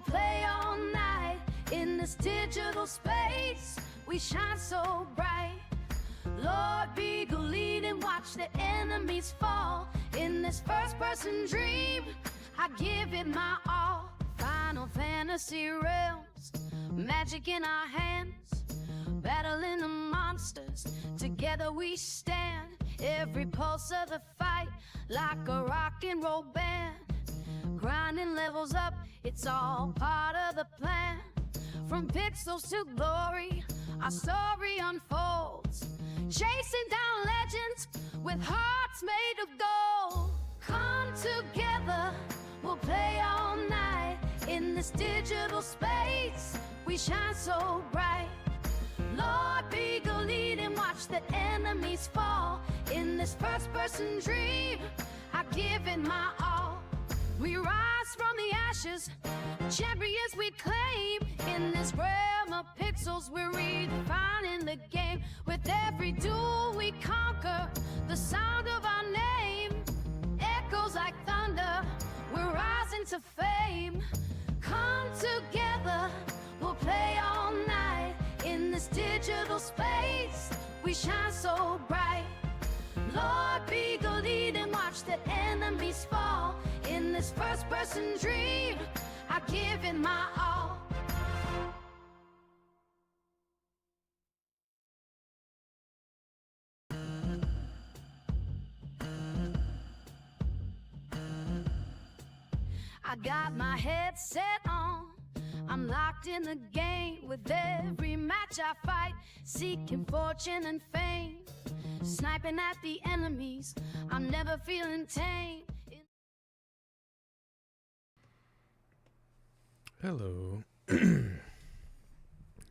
play all night in this digital space. We shine so bright. LordBiegel, lead and watch the enemies fall. In this first-person dream, I give it my all. Final Fantasy realms, magic in our hands, battling the monsters. Together we stand. Every pulse of the fight, like a rock and roll band. Grinding levels up, it's all part of the plan. From pixels to glory, our story unfolds. Chasing down legends with hearts made of gold. Come together, we'll play all night in this digital space. We shine so bright. LordBiegel, lead and watch the enemies fall. In this first-person dream, I give it my all. We rise from the ashes, champions we claim. In this realm of pixels, we're redefining the game. With every duel we conquer, the sound of our name echoes like thunder. We're rising to fame. Come together, we'll play all night in this digital space. We shine so bright. LordBiegel, lead and watch the enemies fall. In this first-person dream, I give it my all. I got my headset on, I'm locked in the game. With every match I fight, seeking fortune and fame. Sniping at the enemies, I'm never feeling tame. Hello.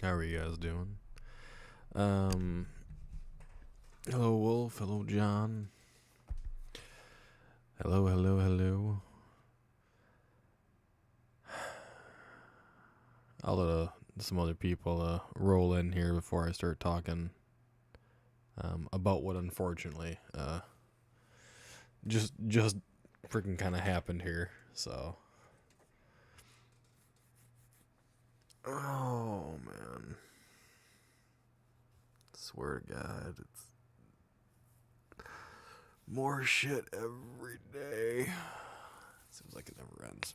How are you guys doing? Hello Wolf, hello John. Hello. I'll let some other people roll in here before I start talking about what unfortunately just freaking kind of happened here. So, oh man, swear to God, it's more shit every day. Seems like it never ends.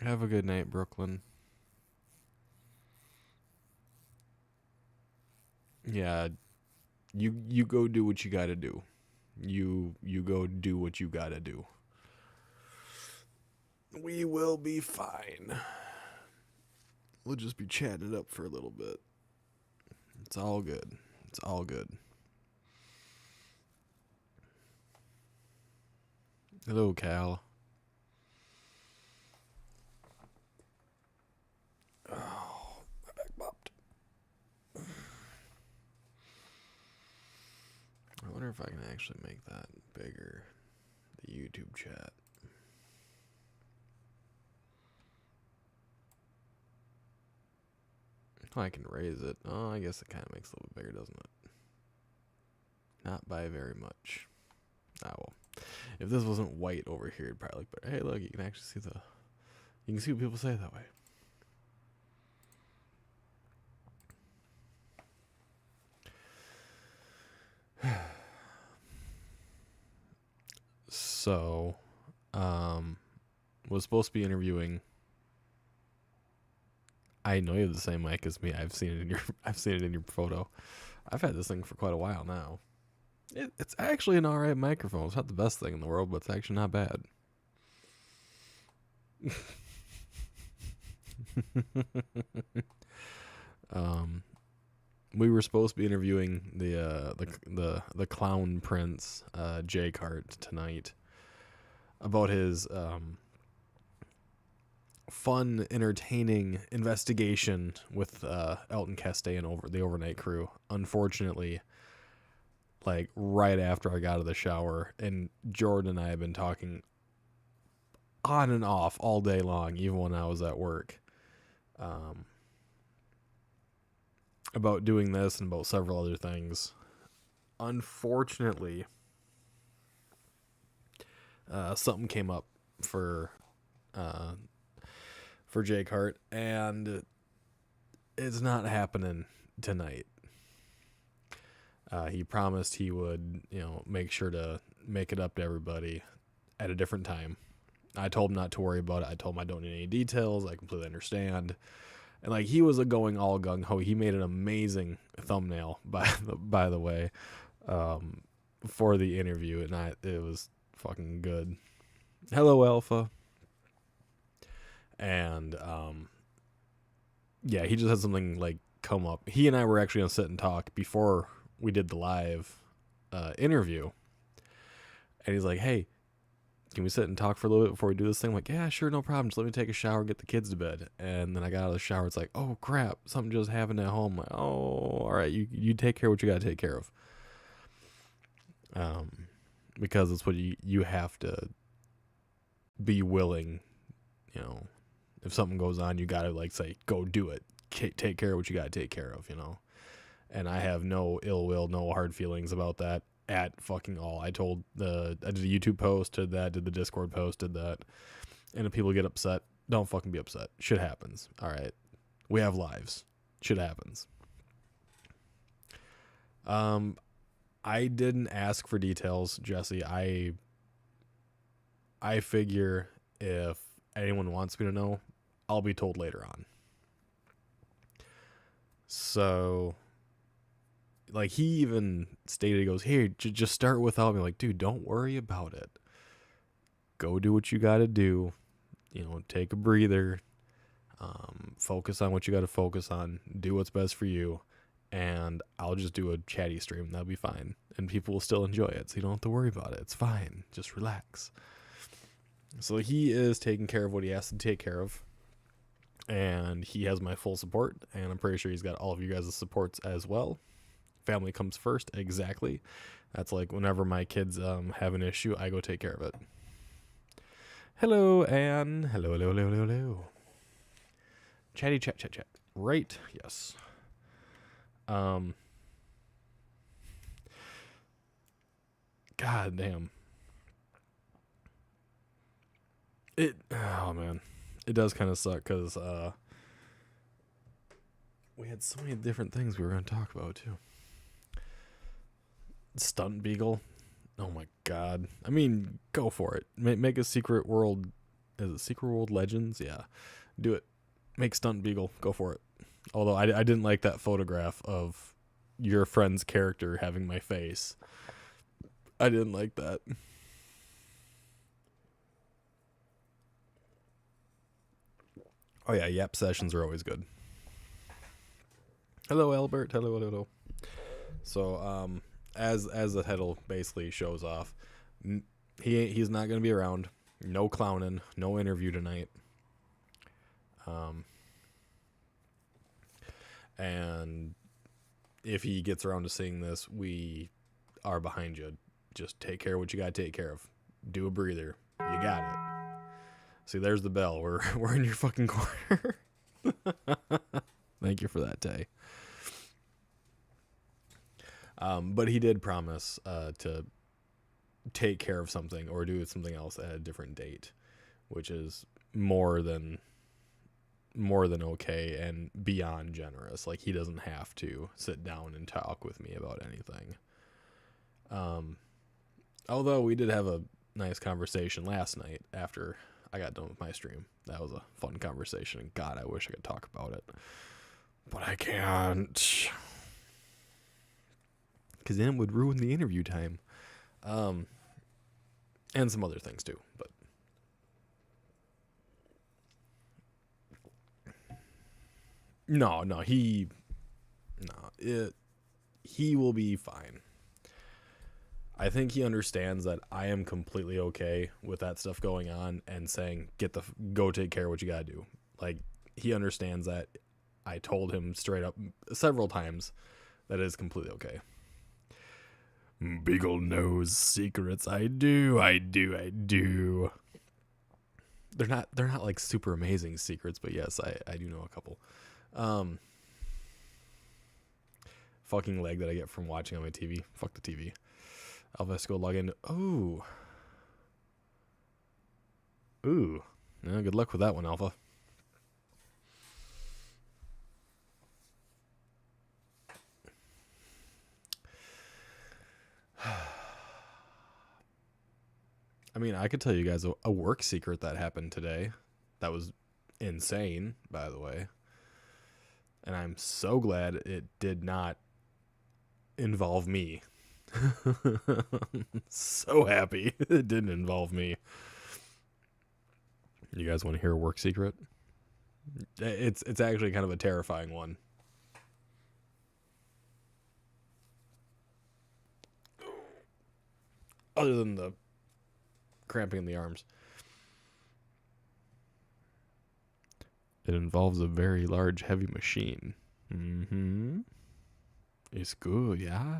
Have a good night, Brooklyn. Yeah, you go do what you gotta do. You go do what you gotta do. We will be fine. We'll just be chatting it up for a little bit. It's all good. It's all good. Hello, Cal. Oh, my back popped. I wonder if I can actually make that bigger, the YouTube chat. Oh, I can raise it. Oh, I guess it kind of makes it a little bit bigger, doesn't it? Not by very much. Oh, well. If this wasn't white over here, it'd probably look better. Hey, look, you can actually see you can see what people say that way. So, was supposed to be interviewing. I know you have the same mic as me. I've seen it in your photo. I've had this thing for quite a while now. It's actually an alright microphone. It's not the best thing in the world, but it's actually not bad. We were supposed to be interviewing the clown prince, Jake Hart, tonight about his fun, entertaining investigation with Elton Castee and the Overnight Crew. Unfortunately, like right after I got out of the shower, and Jordan and I have been talking on and off all day long, even when I was at work, about doing this and about several other things. Unfortunately, something came up for Jake Hart, and it's not happening tonight. He promised he would, make sure to make it up to everybody at a different time. I told him not to worry about it. I told him I don't need any details. I completely understand. And like, he was going all gung ho. He made an amazing thumbnail, by the way, for the interview, and it was fucking good. Hello, Alpha. And yeah, he just had something like come up. He and I were actually gonna sit and talk before we did the live interview, and he's like, "Hey, can we sit and talk for a little bit before we do this thing?" I'm like, "Yeah, sure, no problem. Just let me take a shower and get the kids to bed." And then I got out of the shower. It's like, "Oh crap, something just happened at home." I'm like, "Oh, all right, you take care of what you gotta take care of." Because it's what you have to be willing, if something goes on, you gotta like say, go do it. Take care of what you gotta take care of, And I have no ill will, no hard feelings about that at fucking all. I did a YouTube post, did that, did the Discord post, did that. And if people get upset, don't fucking be upset. Shit happens. All right. We have lives. Shit happens. I didn't ask for details, Jesse. I figure if anyone wants me to know, I'll be told later on. So, like, he even stated, he goes, "Hey, just start without me." Like, dude, don't worry about it. Go do what you got to do. Take a breather. Focus on what you got to focus on. Do what's best for you. And I'll just do a chatty stream. That'll be fine. And people will still enjoy it. So you don't have to worry about it. It's fine. Just relax. So he is taking care of what he has to take care of. And he has my full support. And I'm pretty sure he's got all of you guys' supports as well. Family comes first. Exactly. That's like whenever my kids have an issue, I go take care of it. Hello, Anne. Hello. Chatty chat. Right. Yes. God damn. Oh man, it does kind of suck because we had so many different things we were going to talk about too. Stunt Beagle. Oh my god. I mean, go for it. Make a Secret World. Is it Secret World Legends? Yeah. Do it. Make Stunt Beagle. Go for it. Although I didn't like that photograph of your friend's character having my face. I didn't like that. Oh yeah, Yap sessions are always good. Hello, Albert. Hello. So, as the title basically shows off, he's not gonna be around. No clowning. No interview tonight. And if he gets around to seeing this, we are behind you. Just take care of what you gotta take care of. Do a breather. You got it. See, there's the bell. We're in your fucking corner. Thank you for that, Tay. But he did promise to take care of something or do something else at a different date, which is more than okay and beyond generous. Like, he doesn't have to sit down and talk with me about anything. Although we did have a nice conversation last night after I got done with my stream. That was a fun conversation, and God, I wish I could talk about it, but I can't, because then it would ruin the interview time, and some other things too. But he will be fine. I think he understands that I am completely okay with that stuff going on and saying, go take care of what you gotta do. Like, he understands that. I told him straight up several times that it is completely okay. Beagle knows secrets. I do. They're not like super amazing secrets, but yes, I do know a couple. Fucking leg that I get from watching on my TV. Fuck the TV. I'll have to go log in. Oh. Ooh. Yeah, good luck with that one, Alpha. I mean, I could tell you guys a work secret that happened today. That was insane, by the way. And I'm so glad it did not involve me. So happy it didn't involve me. You guys want to hear a work secret? It's actually kind of a terrifying one. Other than the cramping in the arms. It involves a very large, heavy machine. Mm-hmm. It's good, yeah?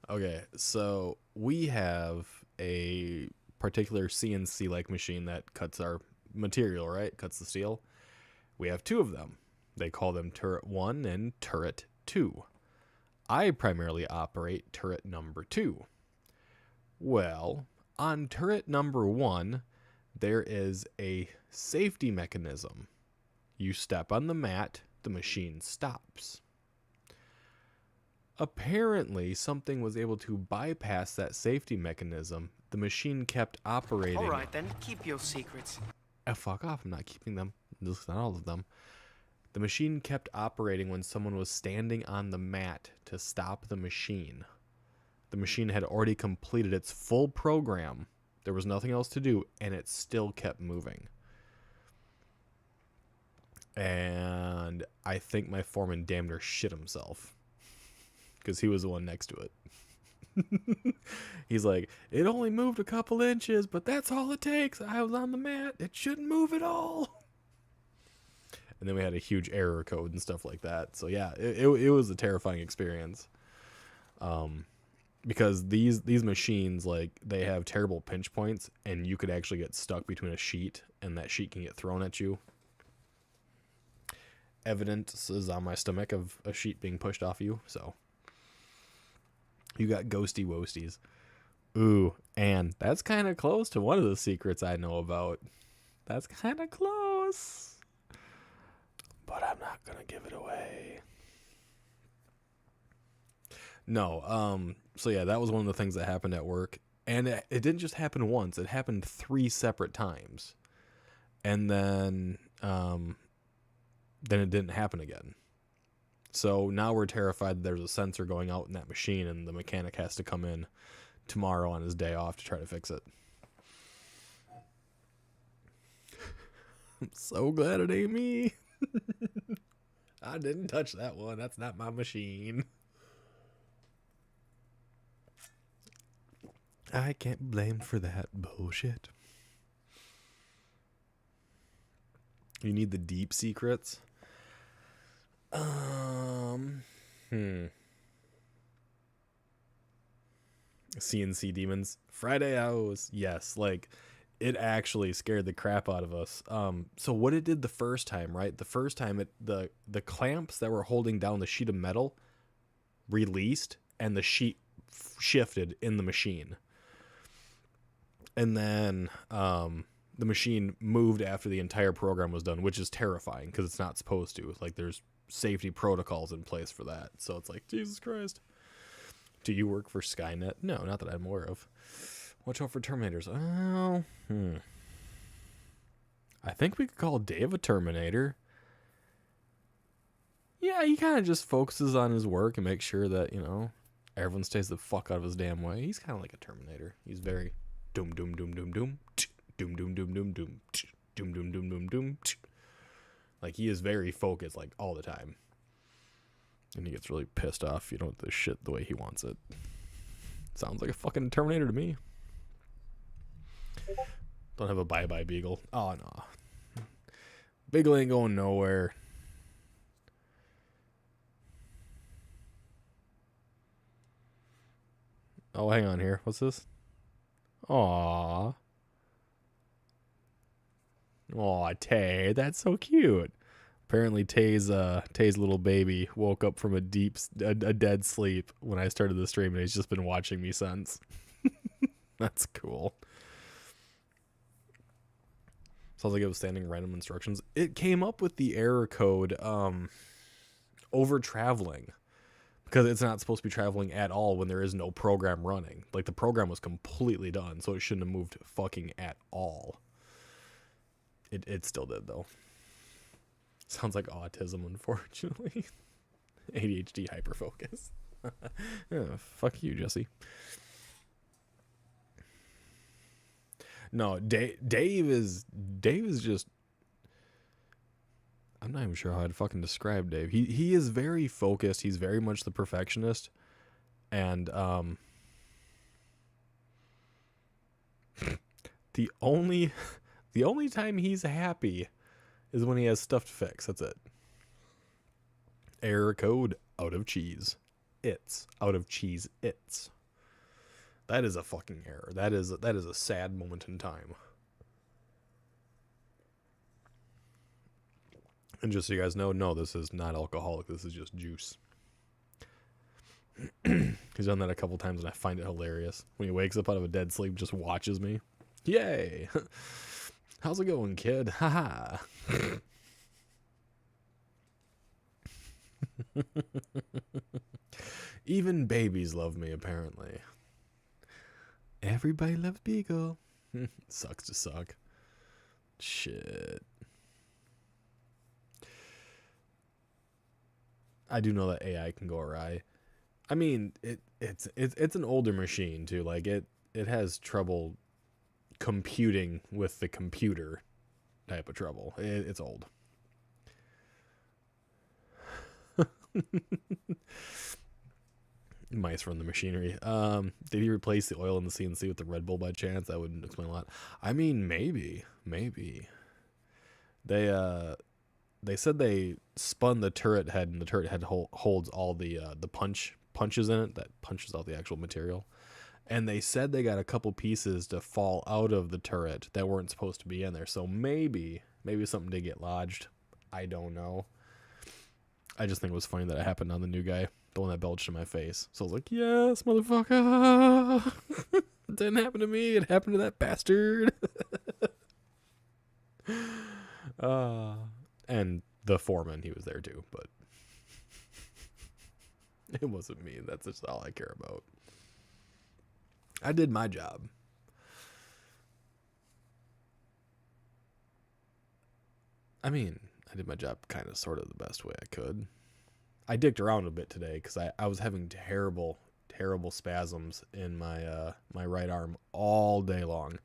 Okay, so we have a particular CNC-like machine that cuts our material, right? Cuts the steel. We have two of them. They call them Turret 1 and Turret 2. I primarily operate Turret number 2. Well, on Turret number 1, there is a safety mechanism. You step on the mat, the machine stops. Apparently, something was able to bypass that safety mechanism. The machine kept operating. All right, then, keep your secrets. Fuck off, I'm not keeping them. Just not all of them. The machine kept operating when someone was standing on the mat to stop the machine. The machine had already completed its full program. There was nothing else to do, and it still kept moving. And I think my foreman damn near shit himself. Because he was the one next to it. He's like, it only moved a couple inches, but that's all it takes. I was on the mat. It shouldn't move at all. And then we had a huge error code and stuff like that. So yeah, it was a terrifying experience. Because these machines, like, they have terrible pinch points, and you could actually get stuck between a sheet, and that sheet can get thrown at you. Evidence is on my stomach of a sheet being pushed off you, so you got ghosty woasties. Ooh, and that's kind of close to one of the secrets I know about. That's kind of close. But I'm not going to give it away. No, so yeah, that was one of the things that happened at work. And it didn't just happen once. It happened 3 separate times. And then it didn't happen again. So now we're terrified that there's a sensor going out in that machine, and the mechanic has to come in tomorrow on his day off to try to fix it. I'm so glad it ain't me. I didn't touch that one. That's not my machine. I can't blame for that bullshit. You need the deep secrets? CNC demons. Friday hours. Yes, like, it actually scared the crap out of us. So what it did the first time, right? The first time, the clamps that were holding down the sheet of metal released, and the sheet shifted in the machine. And then the machine moved after the entire program was done, which is terrifying because it's not supposed to. Like, there's safety protocols in place for that. So it's like, Jesus Christ. Do you work for Skynet? No, not that I'm aware of. Watch out for Terminators. Oh, I think we could call Dave a Terminator. Yeah, he kind of just focuses on his work and makes sure that, everyone stays the fuck out of his damn way. He's kind of like a Terminator. He's very doom, doom, doom, doom, doom, doom, doom, doom, doom, doom, doom, doom, doom, doom, doom. Like, he is very focused, like, all the time. And he gets really pissed off, with the shit the way he wants it. Sounds like a fucking Terminator to me. Don't have a bye-bye Beagle. Oh, no. Beagle ain't going nowhere. Oh, hang on here. What's this? Aww. Aw, Tay, that's so cute. Apparently, Tay's little baby woke up from a dead sleep when I started the stream, and he's just been watching me since. That's cool. Sounds like it was standing random instructions. It came up with the error code over traveling, because it's not supposed to be traveling at all when there is no program running. Like, the program was completely done, so it shouldn't have moved fucking at all. It still did, though. Sounds like autism, unfortunately. ADHD hyperfocus. Yeah, fuck you, Jesse. No, Dave is just... I'm not even sure how I'd fucking describe Dave. He is very focused. He's very much the perfectionist. And the only time he's happy is when he has stuff to fix. That's it. Error code out of cheese. It's out of cheese. It's. That is a fucking error. That is a sad moment in time. And just so you guys know, no, this is not alcoholic. This is just juice. He's done that a couple times, and I find it hilarious. When he wakes up out of a dead sleep, just watches me. Yay! How's it going, kid? Haha. Even babies love me, apparently. Everybody loves Beagle. Sucks to suck. Shit. I do know that AI can go awry. I mean, it's an older machine too. Like it has trouble computing with the computer type of trouble. It's old. Mice run the machinery. Did he replace the oil in the CNC with the Red Bull by chance? That wouldn't explain a lot. I mean, maybe. They said they spun the turret head, and the turret head holds all the punches in it that punches out the actual material. And they said they got a couple pieces to fall out of the turret that weren't supposed to be in there. So maybe something did get lodged. I don't know. I just think it was funny that it happened on the new guy, the one that belched in my face. So I was like, yes, motherfucker. It didn't happen to me. It happened to that bastard. And the foreman, he was there too, but it wasn't me. That's just all I care about. I did my job. I mean, I did my job kind of sort of the best way I could. I dicked around a bit today because I was having terrible spasms in my my right arm all day long.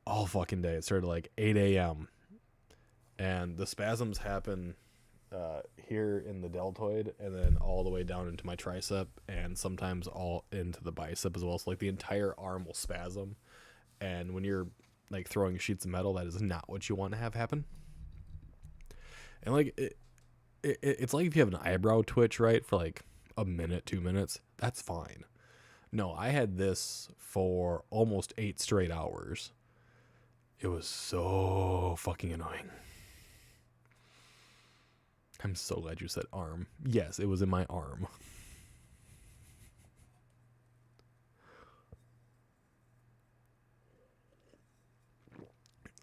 All fucking day. It started like 8 a.m. And the spasms happen here in the deltoid and then all the way down into my tricep and sometimes all into the bicep as well. So like the entire arm will spasm. And when you're like throwing sheets of metal, that is not what you want to have happen. And like it's like if you have an eyebrow twitch, right, for like a minute, 2 minutes, that's fine. No, I had this for almost 8 straight hours. It was so fucking annoying. I'm so glad you said arm. Yes, it was in my arm.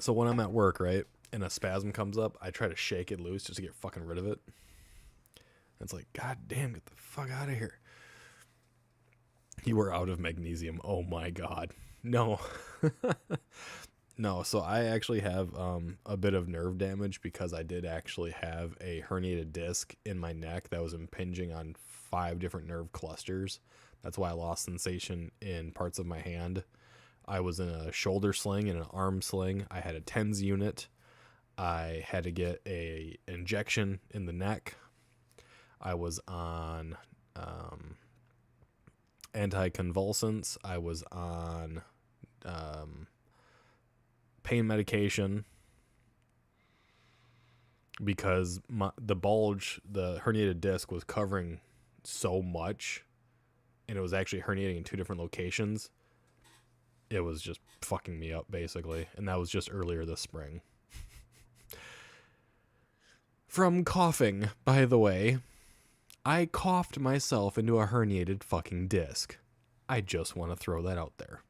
So when I'm at work, right, and a spasm comes up, I try to shake it loose just to get fucking rid of it. And it's like, God damn, get the fuck out of here. You were out of magnesium. Oh my God. No. No, so I actually have a bit of nerve damage because I did actually have a herniated disc in my neck that was impinging on 5 different nerve clusters. That's why I lost sensation in parts of my hand. I was in a shoulder sling and an arm sling. I had a TENS unit. I had to get a injection in the neck. I was on anticonvulsants. I was on pain medication because the bulge, the herniated disc was covering so much and it was actually herniating in 2 different locations. It was just fucking me up basically. And that was just earlier this spring. from coughing, by the way. I coughed myself into a herniated fucking disc. I just want to throw that out there.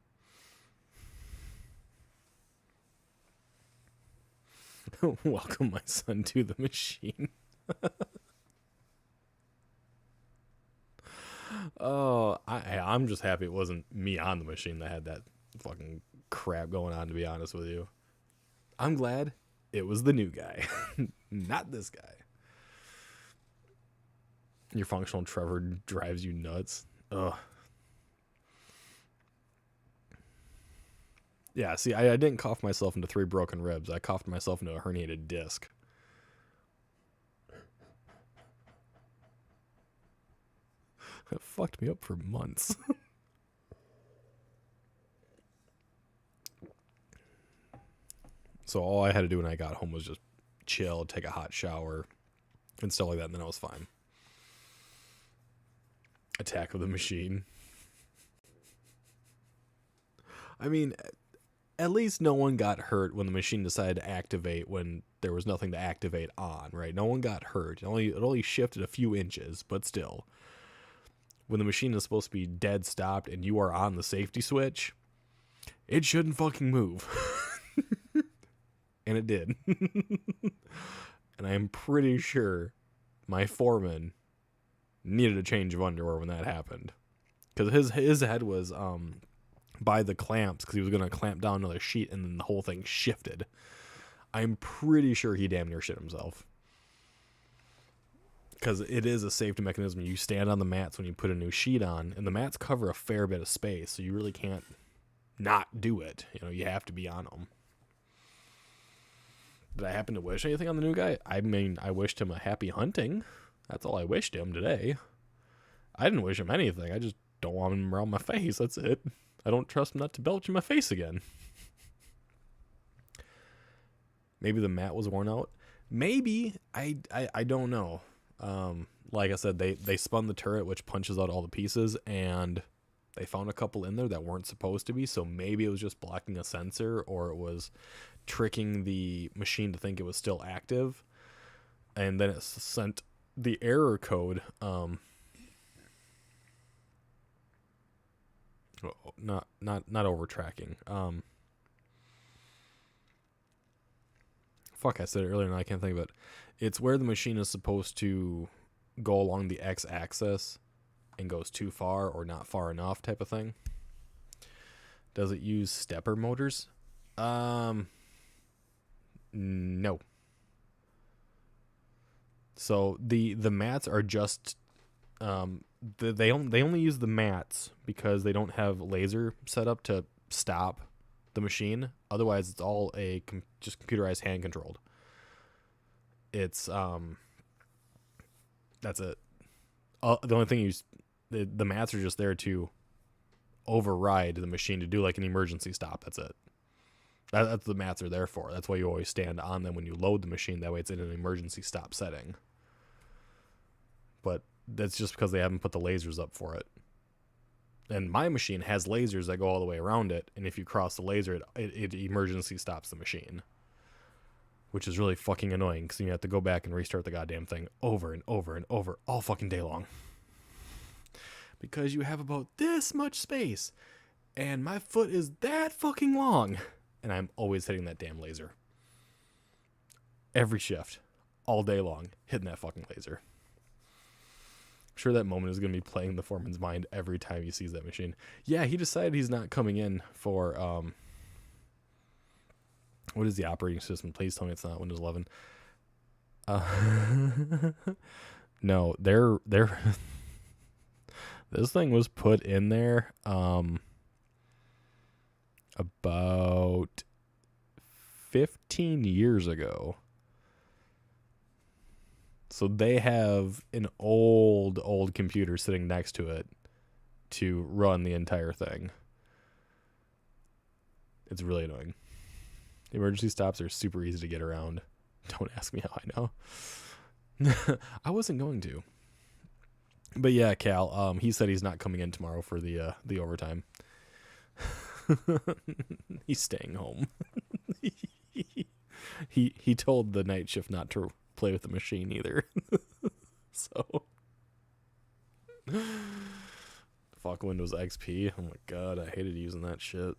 Welcome, my son, to the machine. Oh, I'm just happy it wasn't me on the machine that had that fucking crap going on, to be honest with you. I'm glad it was the new guy, not this guy. Your functional Trevor drives you nuts. Ugh. Yeah, see, I didn't cough myself into 3 broken ribs. I coughed myself into a herniated disc. It fucked me up for months. So all I had to do when I got home was just chill, take a hot shower, and stuff like that, and then I was fine. Attack of the machine. I mean, at least no one got hurt when the machine decided to activate when there was nothing to activate on, right? No one got hurt. It only shifted a few inches, but still. When the machine is supposed to be dead stopped and you are on the safety switch, it shouldn't fucking move. And it did. And I am pretty sure my foreman needed a change of underwear when that happened. Because his head was by the clamps because he was going to clamp down another sheet and then the whole thing shifted. I'm pretty sure he damn near shit himself. Because it is a safety mechanism. You stand on the mats when you put a new sheet on, and the mats cover a fair bit of space, so you really can't not do it. You know, you have to be on them. Did I happen to wish anything on the new guy? I mean, I wished him a happy hunting. That's all I wished him today. I didn't wish him anything. I just don't want him around my face. That's it. I don't trust him not to belch in my face again. Maybe the mat was worn out. Maybe. I don't know. Like I said, they spun the turret, which punches out all the pieces, and they found a couple in there that weren't supposed to be, so maybe it was just blocking a sensor, or it was tricking the machine to think it was still active, and then it sent the error code, not over tracking. Fuck, I said it earlier and I can't think of it. It's where the machine is supposed to go along the x-axis and goes too far or not far enough type of thing. Does it use stepper motors? No. So the mats are just they only use the mats because they don't have laser set up to stop the machine. Otherwise, it's all just computerized hand controlled. It's that's it. The only thing the mats are just there to override the machine to do like an emergency stop. That's it. That's what the mats are there for. That's why you always stand on them when you load the machine. That way it's in an emergency stop setting. But that's just because they haven't put the lasers up for it. And my machine has lasers that go all the way around it, and if you cross the laser, it emergency stops the machine. Which is really fucking annoying, because you have to go back and restart the goddamn thing over and over and over all fucking day long. Because you have about this much space, and my foot is that fucking long, and I'm always hitting that damn laser. Every shift, all day long, hitting that fucking laser. I'm sure that moment is going to be playing in the foreman's mind every time he sees that machine. Yeah, he decided he's not coming in for, what is the operating system? Please tell me it's not Windows 11. No, they're this thing was put in there, about 15 years ago. So they have an old computer sitting next to it to run the entire thing. It's really annoying. Emergency stops are super easy to get around. Don't ask me how I know. I wasn't going to. But yeah, Cal, he said he's not coming in tomorrow for the overtime. He's staying home. He told the night shift not to play with the machine either. So, fuck Windows XP. Oh my god, I hated using that shit.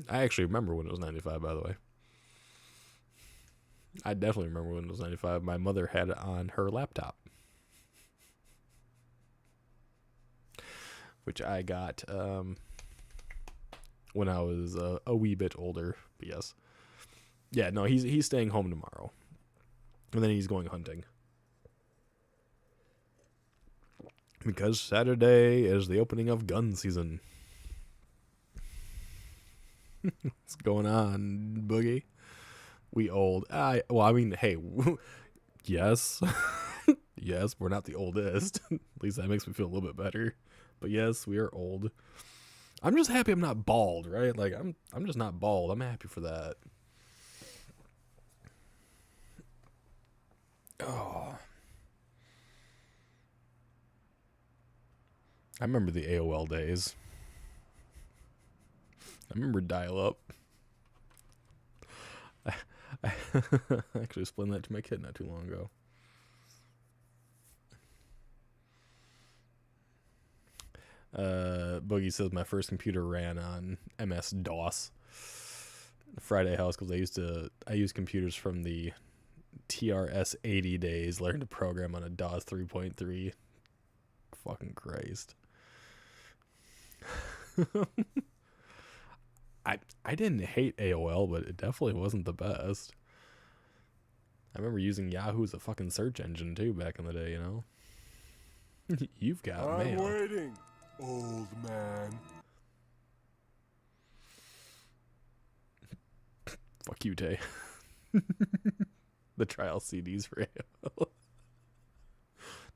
I actually remember Windows 95, by the way. I definitely remember Windows 95. My mother had it on her laptop, which I got when I was a wee bit older. But yes, yeah, no, he's staying home tomorrow, and then he's going hunting because Saturday is the opening of gun season. What's going on, Boogie? We old. I mean, hey, yes. Yes, we're not the oldest. At least that makes me feel a little bit better. But yes, we are old. I'm just happy I'm not bald, right? Like, I'm just not bald. I'm happy for that. Oh. I remember the AOL days. I remember dial-up. I actually explained that to my kid not too long ago. Boogie says my first computer ran on MS-DOS. Friday House, because I used computers from the TRS-80 days, learned to program on a DOS 3.3. Fucking Christ. I didn't hate AOL, but it definitely wasn't the best. I remember using Yahoo as a fucking search engine too back in the day, you know? You've got mail. I'm waiting, old man. Fuck you, Tay. The trial CDs for AOL.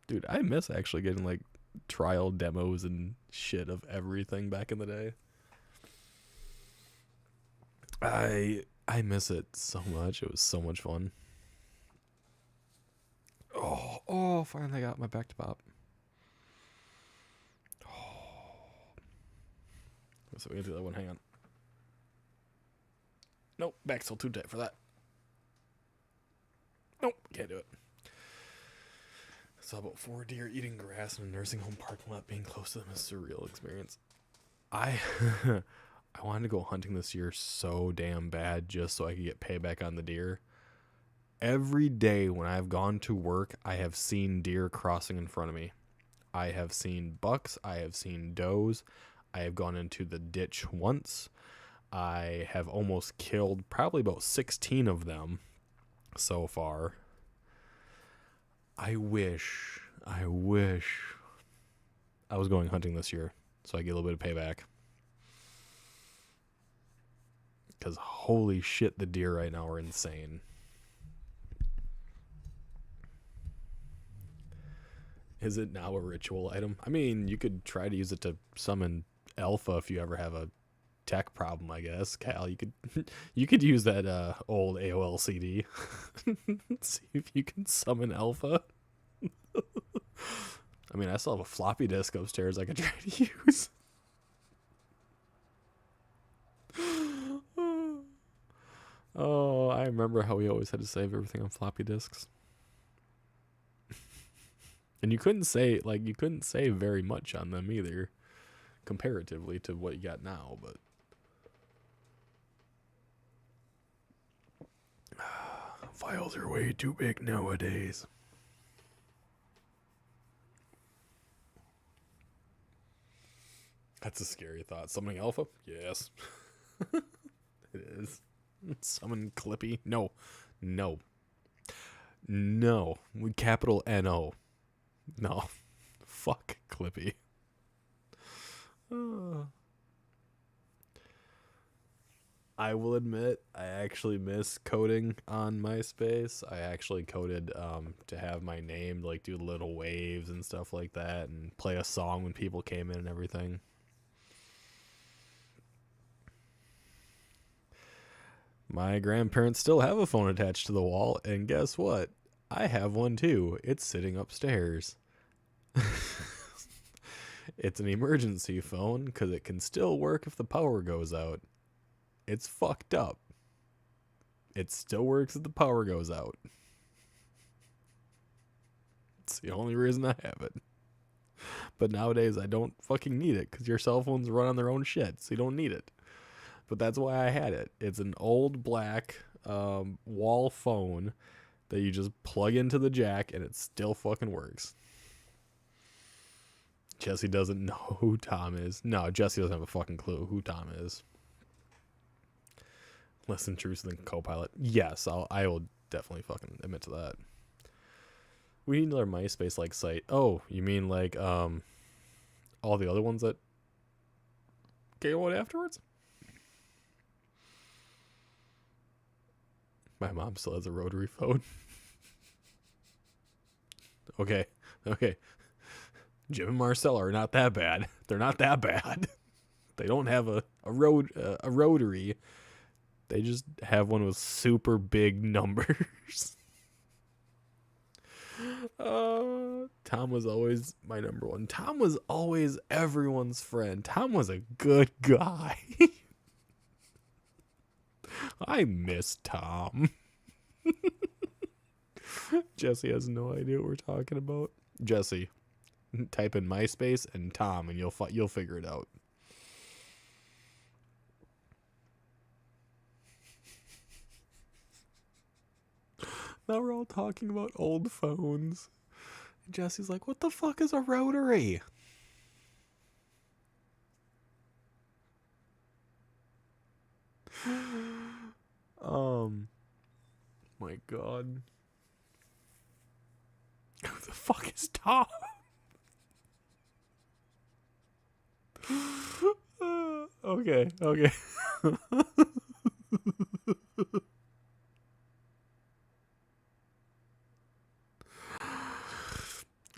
Dude, I miss actually getting like trial demos and shit of everything back in the day. I miss it so much. It was so much fun. Oh, finally got my back to pop. Oh. So we can do that one. Hang on. Nope, back's still too tight for that. Nope, can't do it. Saw about 4 deer eating grass in a nursing home parking lot. Being close to them is a surreal experience. I wanted to go hunting this year so damn bad just so I could get payback on the deer. Every day when I've gone to work, I have seen deer crossing in front of me. I have seen bucks. I have seen does. I have gone into the ditch once. I have almost killed probably about 16 of them so far. I wish I was going hunting this year so I get a little bit of payback. Because holy shit, the deer right now are insane. Is it now a ritual item? I mean, you could try to use it to summon alpha if you ever have a tech problem, I guess. Cal, you could use that old AOL CD. See if you can summon alpha. I mean, I still have a floppy disk upstairs I could try to use. Oh, I remember how we always had to save everything on floppy disks. And you couldn't save very much on them either, comparatively to what you got now, but files are way too big nowadays. That's a scary thought. Summoning alpha? Yes. It is. Summon Clippy? No. With capital N-O. No. Fuck Clippy. I will admit, I actually miss coding on MySpace. I actually coded to have my name, like, do little waves and stuff like that, and play a song when people came in and everything. My grandparents still have a phone attached to the wall, and guess what? I have one too. It's sitting upstairs. It's an emergency phone because it can still work if the power goes out. It's fucked up. It still works if the power goes out. It's the only reason I have it. But nowadays I don't fucking need it because your cell phones run on their own shit, so you don't need it. But that's why I had it. It's an old black wall phone that you just plug into the jack and it still fucking works. Jesse doesn't know who Tom is. No, Jesse doesn't have a fucking clue who Tom is. Less intrusive than Copilot. Yes, I will definitely fucking admit to that. We need another MySpace like site. Oh, you mean like all the other ones that came out afterwards? My mom still has a rotary phone. Okay. Jim and Marcella are not that bad. They're not that bad. They don't have a rotary. They just have one with super big numbers. Tom was always my number one. Tom was always everyone's friend. Tom was a good guy. I miss Tom. Jesse has no idea what we're talking about. Jesse, type in MySpace and Tom, and you'll figure it out. Now we're all talking about old phones. Jesse's like, "What the fuck is a rotary?" My God. Who the fuck is Tom? Okay.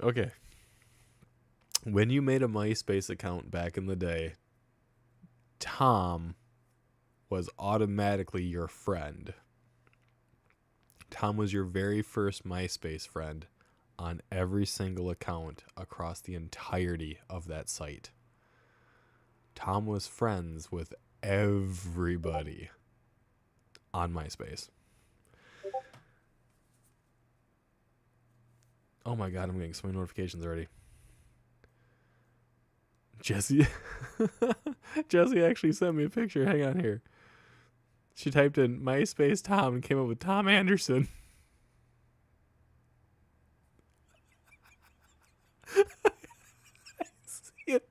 Okay. When you made a MySpace account back in the day, Tom was automatically your friend. Tom was your very first MySpace friend on every single account across the entirety of that site. Tom was friends with everybody on MySpace. Oh my God, I'm getting so many notifications already. Jesse actually sent me a picture. Hang on here. She typed in MySpace Tom and came up with Tom Anderson. I see it.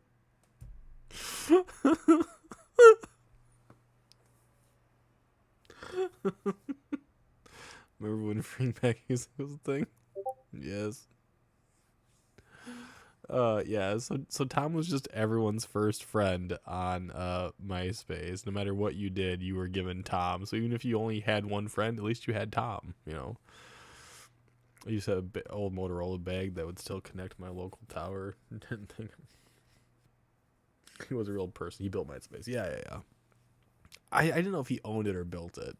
Remember when Free Back Music was a thing? Yes. Yeah, so Tom was just everyone's first friend on MySpace. No matter what you did, you were given Tom. So even if you only had one friend, at least you had Tom, you know. I used to have an old Motorola bag that would still connect to my local tower. Didn't think he was a real person. He built MySpace. Yeah. I didn't know if he owned it or built it.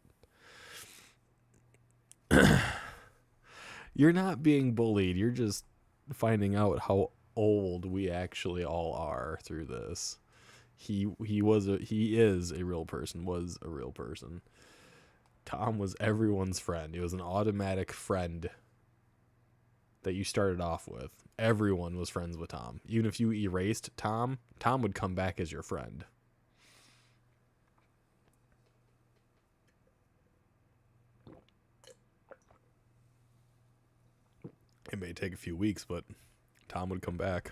You're not being bullied. You're just finding out how old we actually all are through this. He is a real person. Was a real person. Tom was everyone's friend. He was an automatic friend that you started off with. Everyone was friends with Tom. Even if you erased Tom would come back as your friend. It may take a few weeks, but Tom would come back.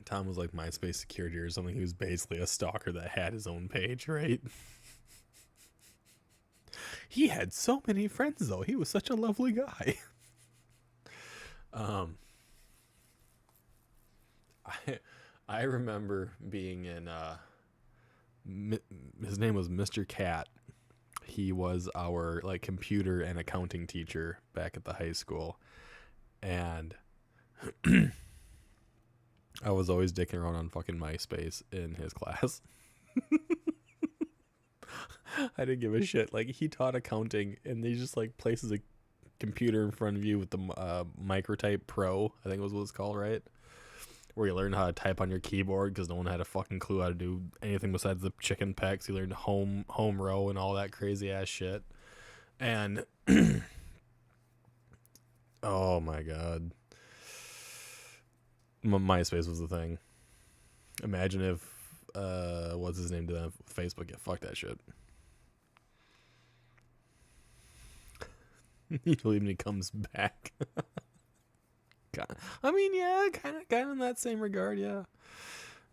Tom was like MySpace security or something. He was basically a stalker that had his own page, right? He had so many friends, though. He was such a lovely guy. I remember being in his name was Mr. Cat. He was our like computer and accounting teacher back at the high school, and I was always dicking around on fucking MySpace in his class. I didn't give a shit. Like, he taught accounting, and he just like places a computer in front of you with the Microtype Pro, I think was what it's called, right? where you learn how to type on your keyboard because no one had a fucking clue how to do anything besides the chicken pecks. You learned home row and all that crazy ass shit. And oh my god, MySpace was the thing. Imagine if what's his name to them Facebook. Yeah, fuck that shit. You believe me, comes back. I mean, yeah, kind of in that same regard, yeah.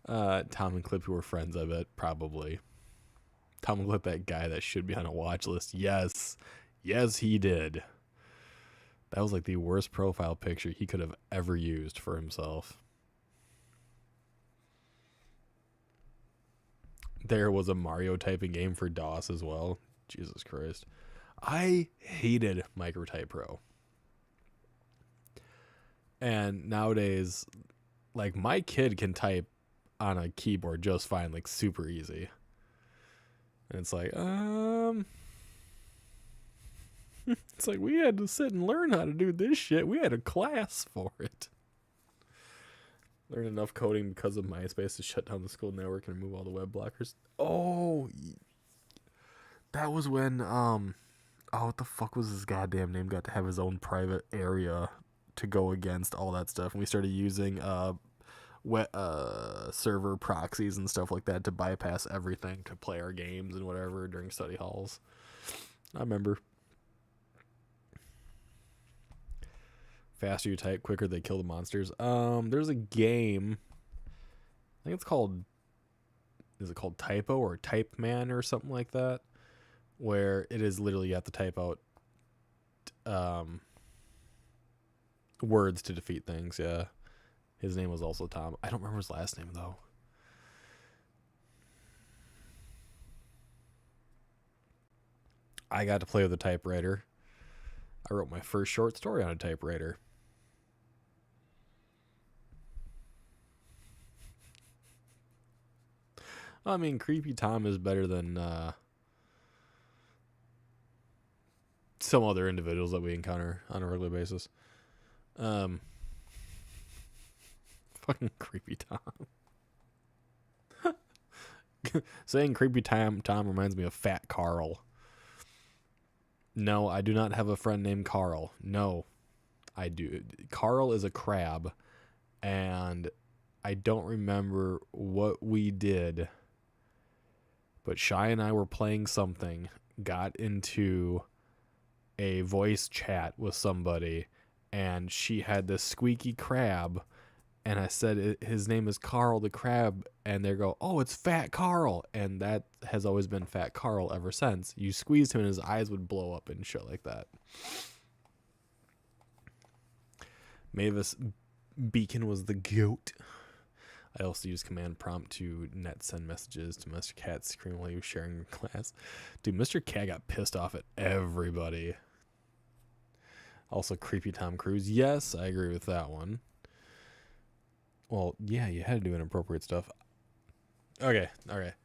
Tom and Clip, who were friends, I bet, probably. Tom and Clip, that guy that should be on a watch list. Yes, he did. That was like the worst profile picture he could have ever used for himself. There was a Mario typing game for DOS as well. Jesus Christ. I hated Microtype Pro. And nowadays, like, my kid can type on a keyboard just fine, like, super easy. And it's like, it's like, we had to sit and learn how to do this shit. We had a class for it. Learn enough coding because of MySpace to shut down the school network and remove all the web blockers. Oh, that was when, what the fuck was his goddamn name? Got to have his own private area to go against all that stuff. And we started using server proxies and stuff like that to bypass everything to play our games and whatever during study halls. I remember. Faster you type, quicker they kill the monsters. There's a game, I think it's called, is it called Typo or Type Man or something like that, where it is literally you have to type out words to defeat things. Yeah, his name was also Tom. I don't remember his last name though. I got to play with a typewriter. I wrote my first short story on a typewriter. I mean, Creepy Tom is better than some other individuals that we encounter on a regular basis. Fucking Creepy Tom. Saying Creepy Tom reminds me of Fat Carl. No, I do not have a friend named Carl. No, I do. Carl is a crab, and I don't remember what we did. But Shy and I were playing something, got into a voice chat with somebody, and she had this squeaky crab, and I said his name is Carl the crab, and they go, oh, it's Fat Carl, and that has always been Fat Carl ever since. You squeezed him and his eyes would blow up and shit like that. Mavis Beacon was the goat. I also use command prompt to net send messages to Mr. Cat scream while he was sharing class. Dude, Mr. Cat got pissed off at everybody. Also, Creepy Tom Cruise. Yes, I agree with that one. Well, yeah, you had to do inappropriate stuff. Okay.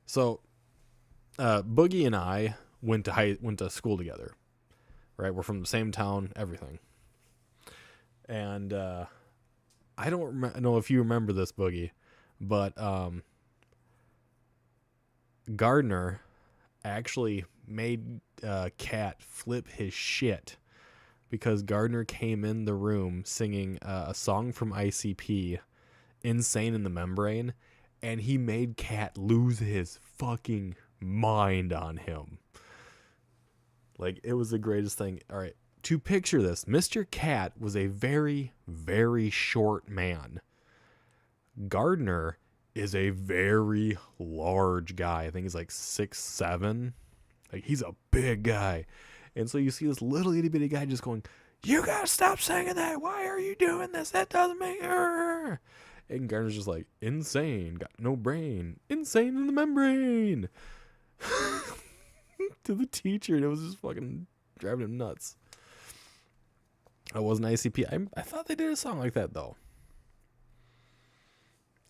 So, Boogie and I went to school together. Right? We're from the same town, everything. And I don't know if you remember this, Boogie, but Gardner actually made Cat flip his shit because Gardner came in the room singing a song from ICP, Insane in the Membrane, and he made Cat lose his fucking mind on him. Like, it was the greatest thing. All right, to picture this, Mr. Cat was a very, very short man. Gardner is a very large guy. I think he's like 6'7". Like, he's a big guy. And so you see this little itty bitty guy just going, you gotta stop singing that. Why are you doing this? That doesn't make her. And Gardner's just like, insane, got no brain, insane in the membrane. To the teacher, and it was just fucking driving him nuts. I wasn't ICP. I thought they did a song like that though.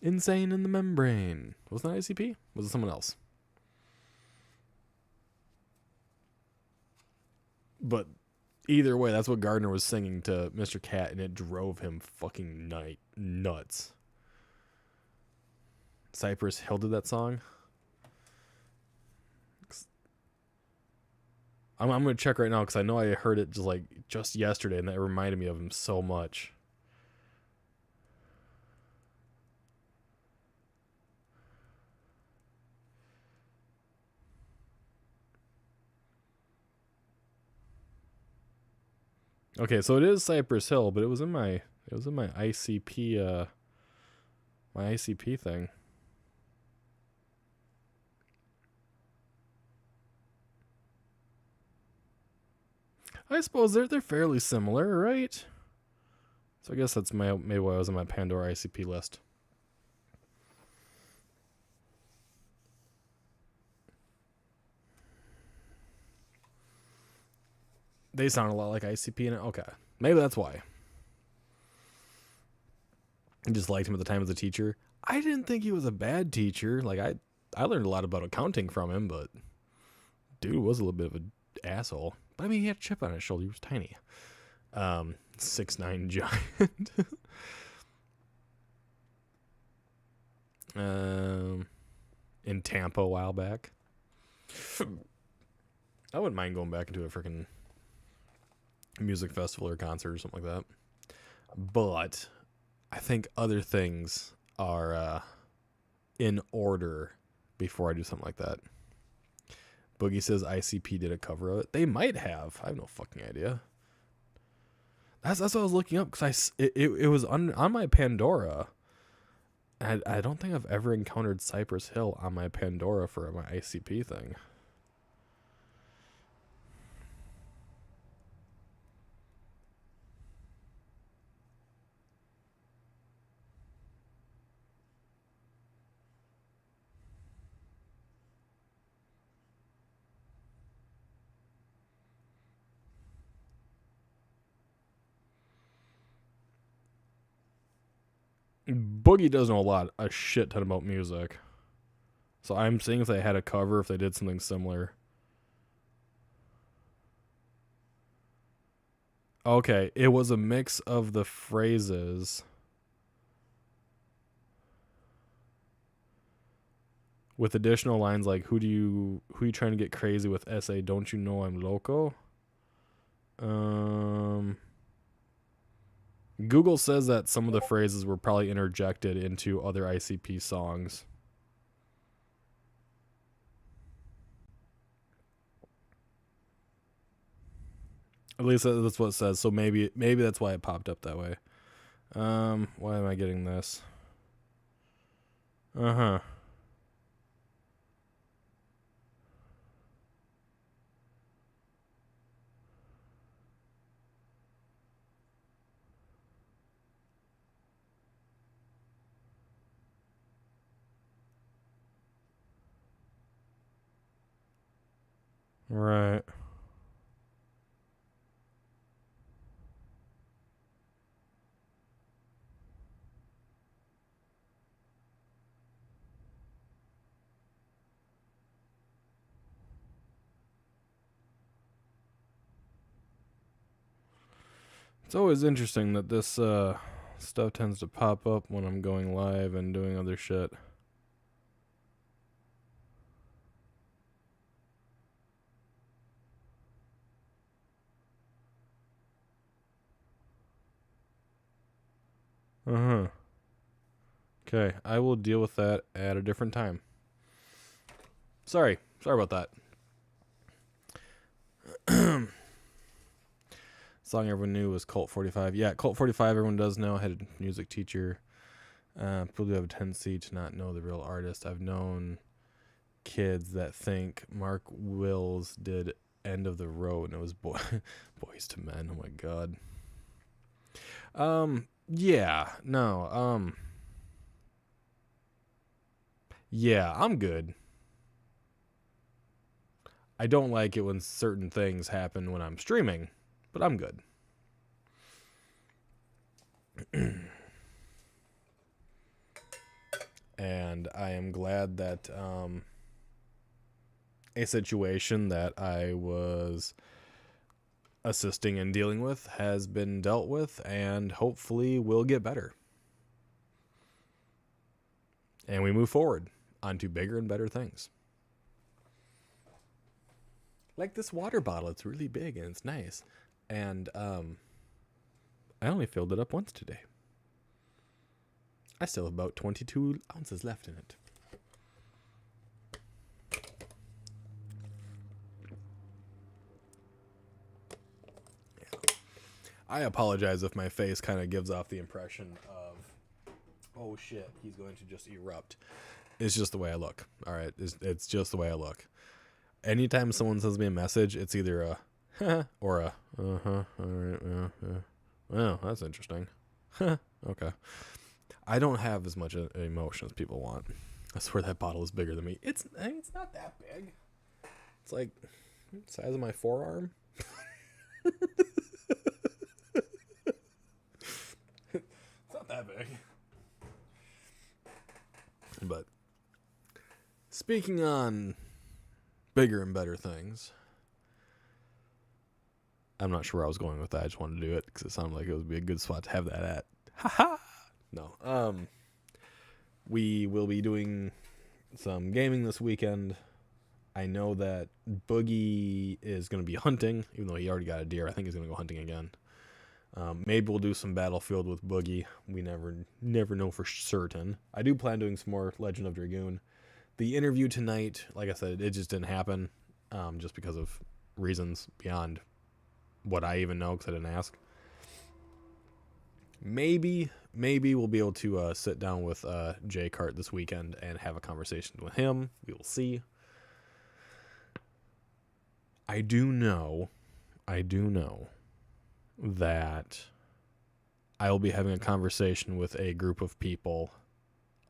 Insane in the Membrane. Wasn't that ICP? Was it someone else? But either way, that's what Gardner was singing to Mr. Cat, and it drove him fucking nuts. Cypress Hill did that song. I'm gonna check right now because I know I heard it just yesterday, and that reminded me of him so much. Okay, so it is Cypress Hill, but it was in my ICP my ICP thing. I suppose they're fairly similar, right? So I guess that's maybe why I was on my Pandora ICP list. They sound a lot like ICP in it. Okay, maybe that's why. I just liked him at the time as a teacher. I didn't think he was a bad teacher. Like I learned a lot about accounting from him, but dude was a little bit of an asshole. But I mean, he had a chip on his shoulder. He was tiny. 6'9" giant. In Tampa a while back. I wouldn't mind going back into a freaking music festival or concert or something like that. But I think other things are in order before I do something like that. Boogie says ICP did a cover of it. They might have. I have no fucking idea. That's what I was looking up because it was on my Pandora. I don't think I've ever encountered Cypress Hill on my Pandora for my ICP thing. Boogie does know a shit ton about music. So I'm seeing if they had a cover, if they did something similar. Okay, it was a mix of the phrases with additional lines like who you trying to get crazy with SA, don't you know I'm loco? Google says that some of the phrases were probably interjected into other ICP songs. At least that's what it says. So maybe that's why it popped up that way. Why am I getting this? Uh-huh. Right. It's always interesting that this stuff tends to pop up when I'm going live and doing other shit. Uh-huh. Okay, I will deal with that at a different time. Sorry about that. Song everyone knew was Colt 45. Yeah, Colt 45 everyone does know. I had a music teacher. People do have a tendency to not know the real artist. I've known kids that think Mark Wills did End of the Road and it was Boys to Men. Oh my god. Yeah, no, yeah, I'm good. I don't like it when certain things happen when I'm streaming, but I'm good. And I am glad that a situation that I was assisting and dealing with has been dealt with and hopefully will get better. And we move forward onto bigger and better things. Like this water bottle, it's really big and it's nice. And I only filled it up once today. I still have about 22 ounces left in it. Yeah. I apologize if my face kind of gives off the impression of, oh shit, he's going to just erupt. It's just the way I look. All right, it's just the way I look. Anytime someone sends me a message, it's either a or a all right, yeah. Well, that's interesting. Okay. I don't have as much emotion as people want. I swear that bottle is bigger than me. It's not that big. It's like the size of my forearm. It's not that big. But speaking on bigger and better things, I'm not sure where I was going with that. I just wanted to do it because it sounded like it would be a good spot to have that at. Haha. No. We will be doing some gaming this weekend. I know that Boogie is going to be hunting, even though he already got a deer. I think he's going to go hunting again. Maybe we'll do some Battlefield with Boogie. We never know for certain. I do plan doing some more Legend of Dragoon. The interview tonight, like I said, it just didn't happen, just because of reasons beyond what I even know because I didn't ask. Maybe we'll be able to sit down with Jay Cart this weekend and have a conversation with him. We will see. I do know that I will be having a conversation with a group of people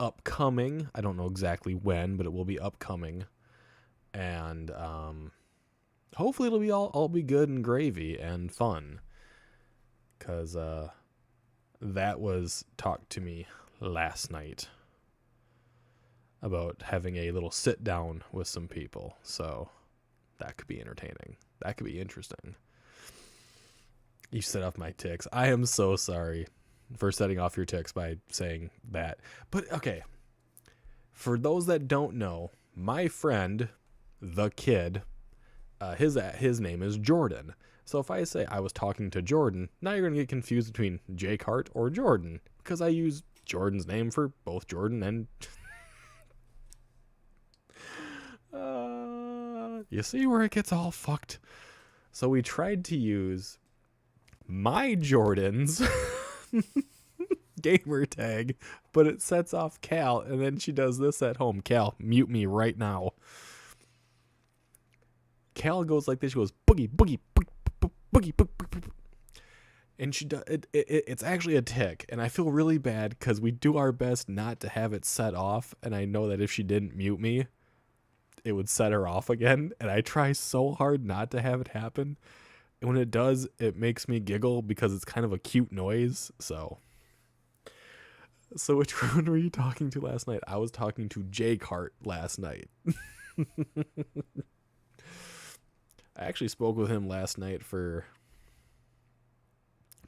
upcoming. I don't know exactly when, but it will be upcoming. And hopefully it'll be all be good and gravy and fun. 'Cause that was talked to me last night about having a little sit down with some people. So that could be entertaining. That could be interesting. You set off my ticks. I am so sorry for setting off your ticks by saying that. But okay, for those that don't know, my friend, the kid, his name is Jordan. So if I say I was talking to Jordan, now you're going to get confused between Jay Cart or Jordan, because I use Jordan's name for both Jordan and... you see where it gets all fucked? So we tried to use my Jordan's gamer tag, but it sets off Cal, and then she does this at home. Cal, mute me right now. Cal goes like this. She goes, boogie, boogie, boogie, boogie, boogie, boogie. And she does it's actually a tick, and I feel really bad because we do our best not to have it set off, and I know that if she didn't mute me, it would set her off again, and I try so hard not to have it happen. And when it does, it makes me giggle because it's kind of a cute noise. So which one were you talking to last night? I was talking to Jay Cart last night. I actually spoke with him last night for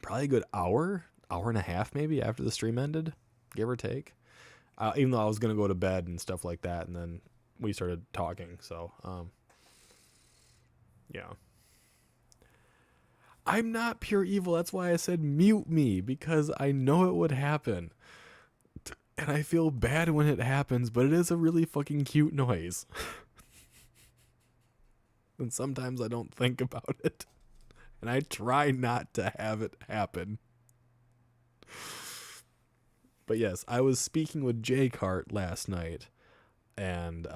probably a good hour and a half maybe after the stream ended, give or take. Even though I was going to go to bed and stuff like that, and then we started talking. So, yeah. I'm not pure evil. That's why I said mute me, because I know it would happen. And I feel bad when it happens, but it is a really fucking cute noise. And sometimes I don't think about it. And I try not to have it happen. But yes, I was speaking with Jay Cart last night, and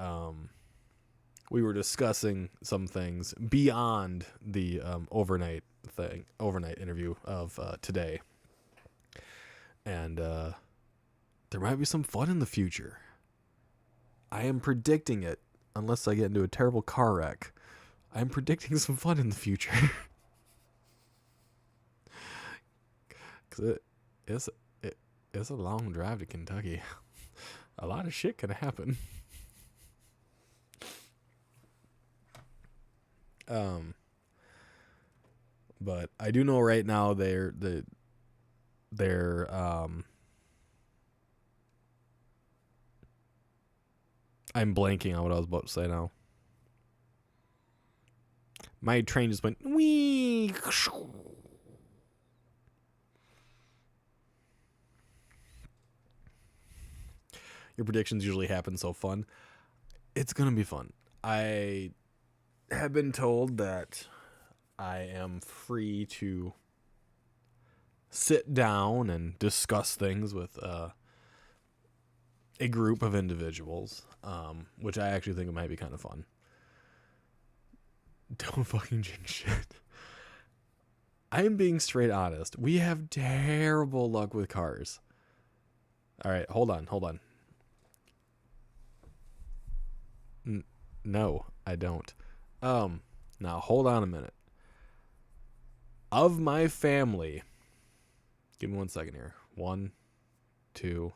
we were discussing some things beyond the overnight interview of today. And there might be some fun in the future. I am predicting it, unless I get into a terrible car wreck. I'm predicting some fun in the future. Because it's a long drive to Kentucky. A lot of shit can happen. But I do know right now they're I'm blanking on what I was about to say now. My train just went wee. Your predictions usually happen so fun. It's going to be fun. I have been told that I am free to sit down and discuss things with a group of individuals, which I actually think it might be kind of fun. Don't fucking jinx shit. I am being straight honest. We have terrible luck with cars. All right, hold on. No, I don't. Now hold on a minute. Of my family, give me 1 second here. 1, 2,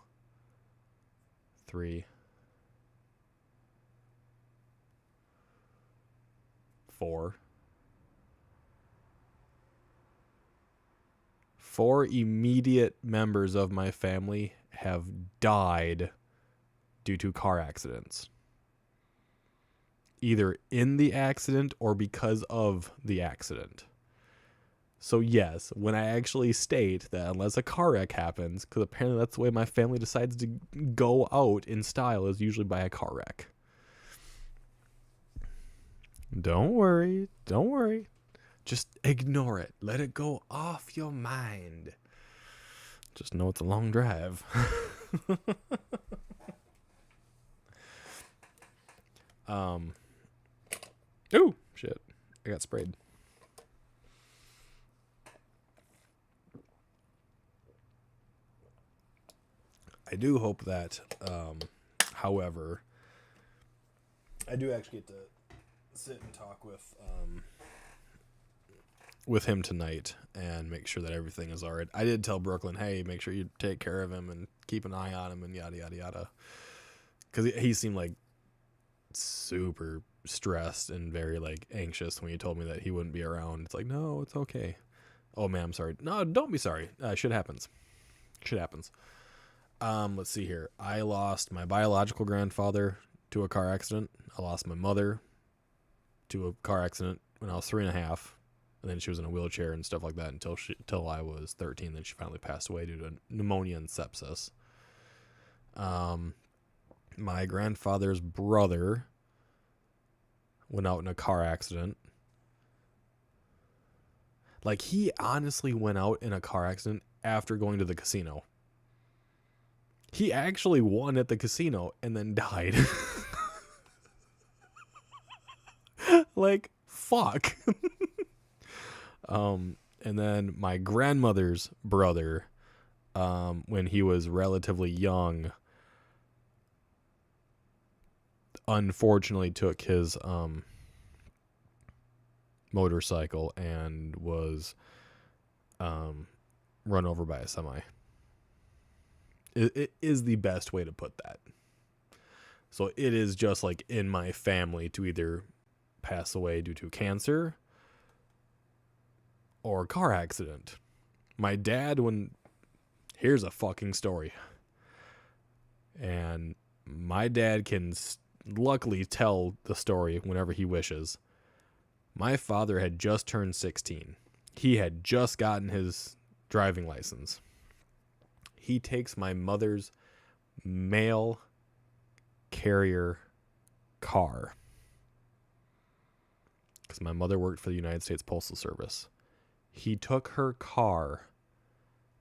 3, 4. 4 immediate members of my family have died due to car accidents. Either in the accident or because of the accident. So yes, when I actually state that unless a car wreck happens, because apparently that's the way my family decides to go out in style, is usually by a car wreck. Don't worry. Just ignore it. Let it go off your mind. Just know it's a long drive. Oh, shit. I got sprayed. I do hope that, however, I do actually get to sit and talk with him tonight and make sure that everything is all right. I did tell Brooklyn, hey, make sure you take care of him and keep an eye on him and yada, yada, yada. Because he seemed like super stressed and very like anxious when he told me that he wouldn't be around. It's like, no, it's okay. Oh man, I'm sorry. No, don't be sorry. Shit happens. Let's see here. I lost my biological grandfather to a car accident. I lost my mother to a car accident when I was 3.5, and then she was in a wheelchair and stuff like that until I was 13. Then she finally passed away due to pneumonia and sepsis. My grandfather's brother went out in a car accident. Like, he honestly went out in a car accident after going to the casino. He actually won at the casino and then died. Like, fuck. And then my grandmother's brother, when he was relatively young, unfortunately took his motorcycle and was run over by a semi. It is the best way to put that. So it is just like in my family to either pass away due to cancer or car accident. My dad, here's a fucking story. And my dad can luckily tell the story whenever he wishes. My father had just turned 16. He had just gotten his driving license. He takes my mother's mail carrier car, because my mother worked for the United States Postal Service. He took her car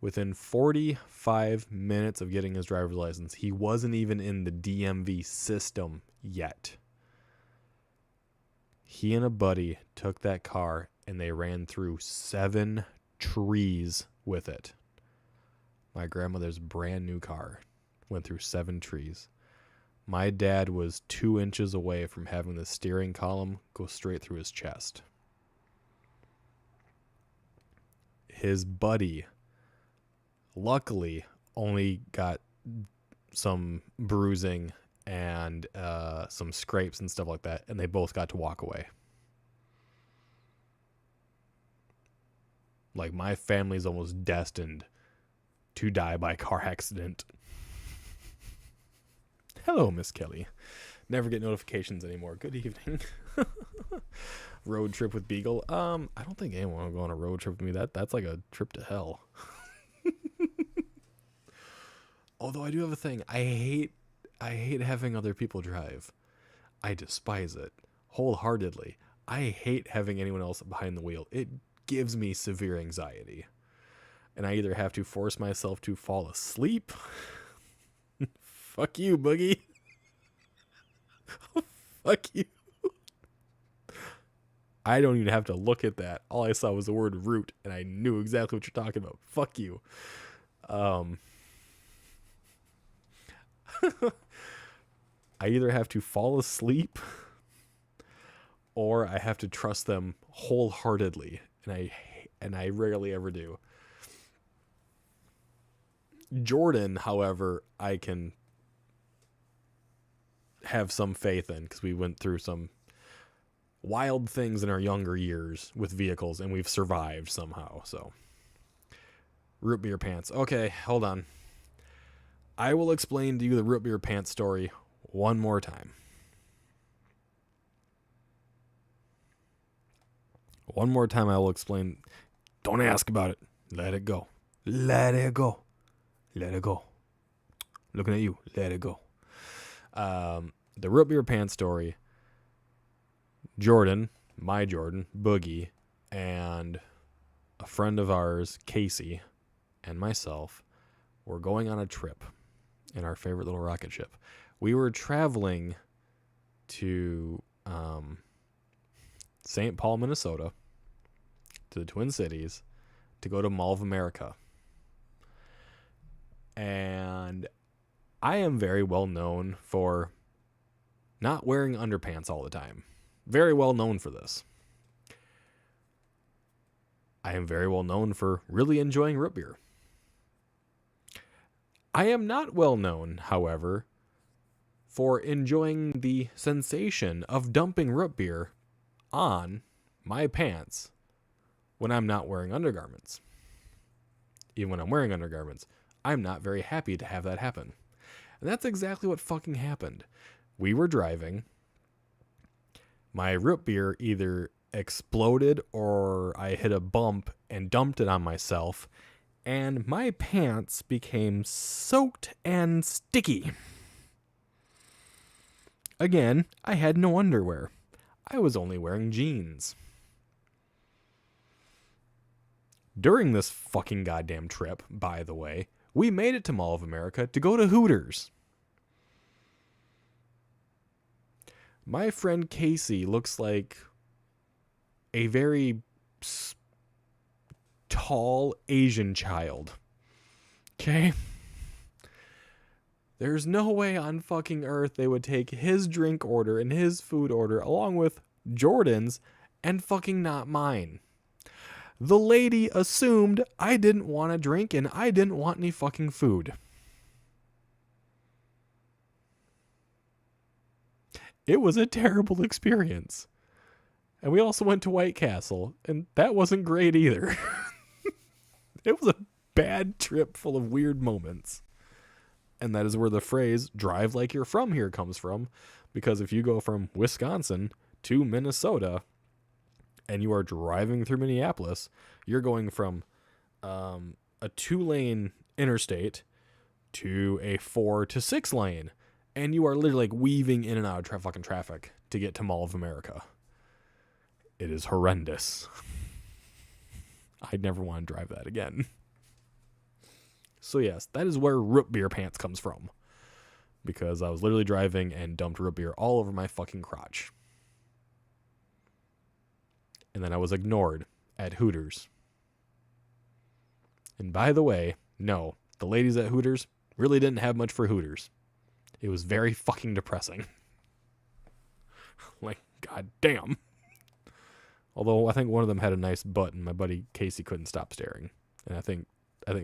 within 45 minutes of getting his driver's license. He wasn't even in the DMV system yet. He and a buddy took that car and they ran through 7 trees with it. My grandmother's brand new car went through 7 trees. My dad was 2 inches away from having the steering column go straight through his chest. His buddy, luckily, only got some bruising and some scrapes and stuff like that, and they both got to walk away. Like, my family's almost destined to die by car accident. Hello, Miss Kelly. Never get notifications anymore. Good evening. Road trip with Beagle. I don't think anyone will go on a road trip with me. That's like a trip to hell. Although I do have a thing. I hate having other people drive. I despise it wholeheartedly. I hate having anyone else behind the wheel. It gives me severe anxiety. And I either have to force myself to fall asleep. Fuck you, Boogie. Fuck you. I don't even have to look at that. All I saw was the word root, and I knew exactly what you're talking about. Fuck you. I either have to fall asleep or I have to trust them wholeheartedly, and I rarely ever do. Jordan, however, I can have some faith in because we went through some wild things in our younger years with vehicles and we've survived somehow. So, root beer pants. Okay, hold on. I will explain to you the root beer pants story one more time. One more time I will explain. Don't ask about it. Let it go. Let it go. Let it go. Looking at you. Let it go. The root beer pants story. Jordan, my Jordan, Boogie, and a friend of ours, Casey, and myself were going on a trip in our favorite little rocket ship. We were traveling to St. Paul, Minnesota, to the Twin Cities, to go to Mall of America. And I am very well known for not wearing underpants all the time. Very well known for this. I am very well known for really enjoying root beer. I am not well known, however, for enjoying the sensation of dumping root beer on my pants when I'm not wearing undergarments. Even when I'm wearing undergarments, I'm not very happy to have that happen. And that's exactly what fucking happened. We were driving. My root beer either exploded or I hit a bump and dumped it on myself, and my pants became soaked and sticky. Again, I had no underwear. I was only wearing jeans. During this fucking goddamn trip, by the way, we made it to Mall of America to go to Hooters. My friend Casey looks like a very tall Asian child. Okay? There's no way on fucking earth they would take his drink order and his food order along with Jordan's and fucking not mine. The lady assumed I didn't want a drink and I didn't want any fucking food. It was a terrible experience. And we also went to White Castle, and that wasn't great either. It was a bad trip full of weird moments. And that is where the phrase, drive like you're from here, comes from. Because if you go from Wisconsin to Minnesota, and you are driving through Minneapolis, you're going from a 2-lane interstate to a 4 to 6 lane. And you are literally like weaving in and out of fucking traffic to get to Mall of America. It is horrendous. I'd never want to drive that again. So yes, that is where root beer pants comes from. Because I was literally driving and dumped root beer all over my fucking crotch. And then I was ignored at Hooters. And by the way, no, the ladies at Hooters really didn't have much for Hooters. It was very fucking depressing. Like, goddamn. Although I think one of them had a nice butt and my buddy Casey couldn't stop staring. And I think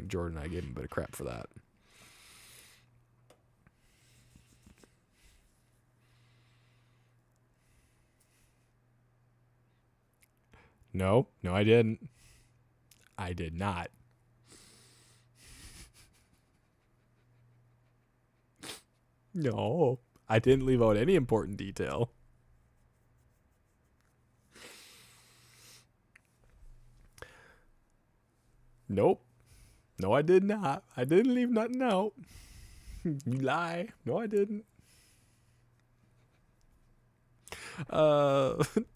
Jordan and I gave him a bit of crap for that. No, I didn't. I did not. No, I didn't leave out any important detail. Nope. No, I did not. I didn't leave nothing out. You lie. No, I didn't.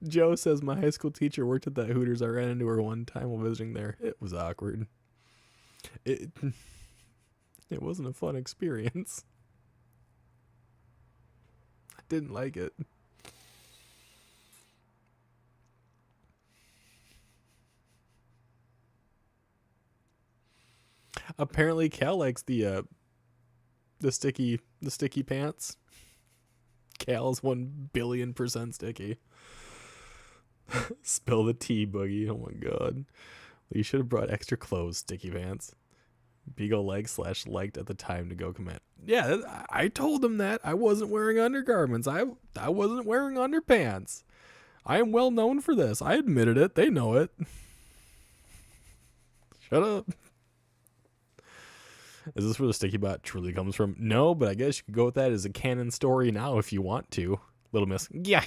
Joe says my high school teacher worked at that Hooters. I ran into her one time while visiting there. It was awkward. It wasn't a fun experience. I didn't like it. Apparently Cal likes the sticky pants. Cal's 1,000,000,000% sticky. Spill the tea, Boogie. Oh my god. You should have brought extra clothes, sticky pants. Beagle liked at the time to go command. Yeah, I told him that. I wasn't wearing undergarments. I wasn't wearing underpants. I am well known for this. I admitted it. They know it. Shut up. Is this where the sticky bot truly comes from? No, but I guess you could go with that as a canon story now if you want to. Little Miss. Yeah.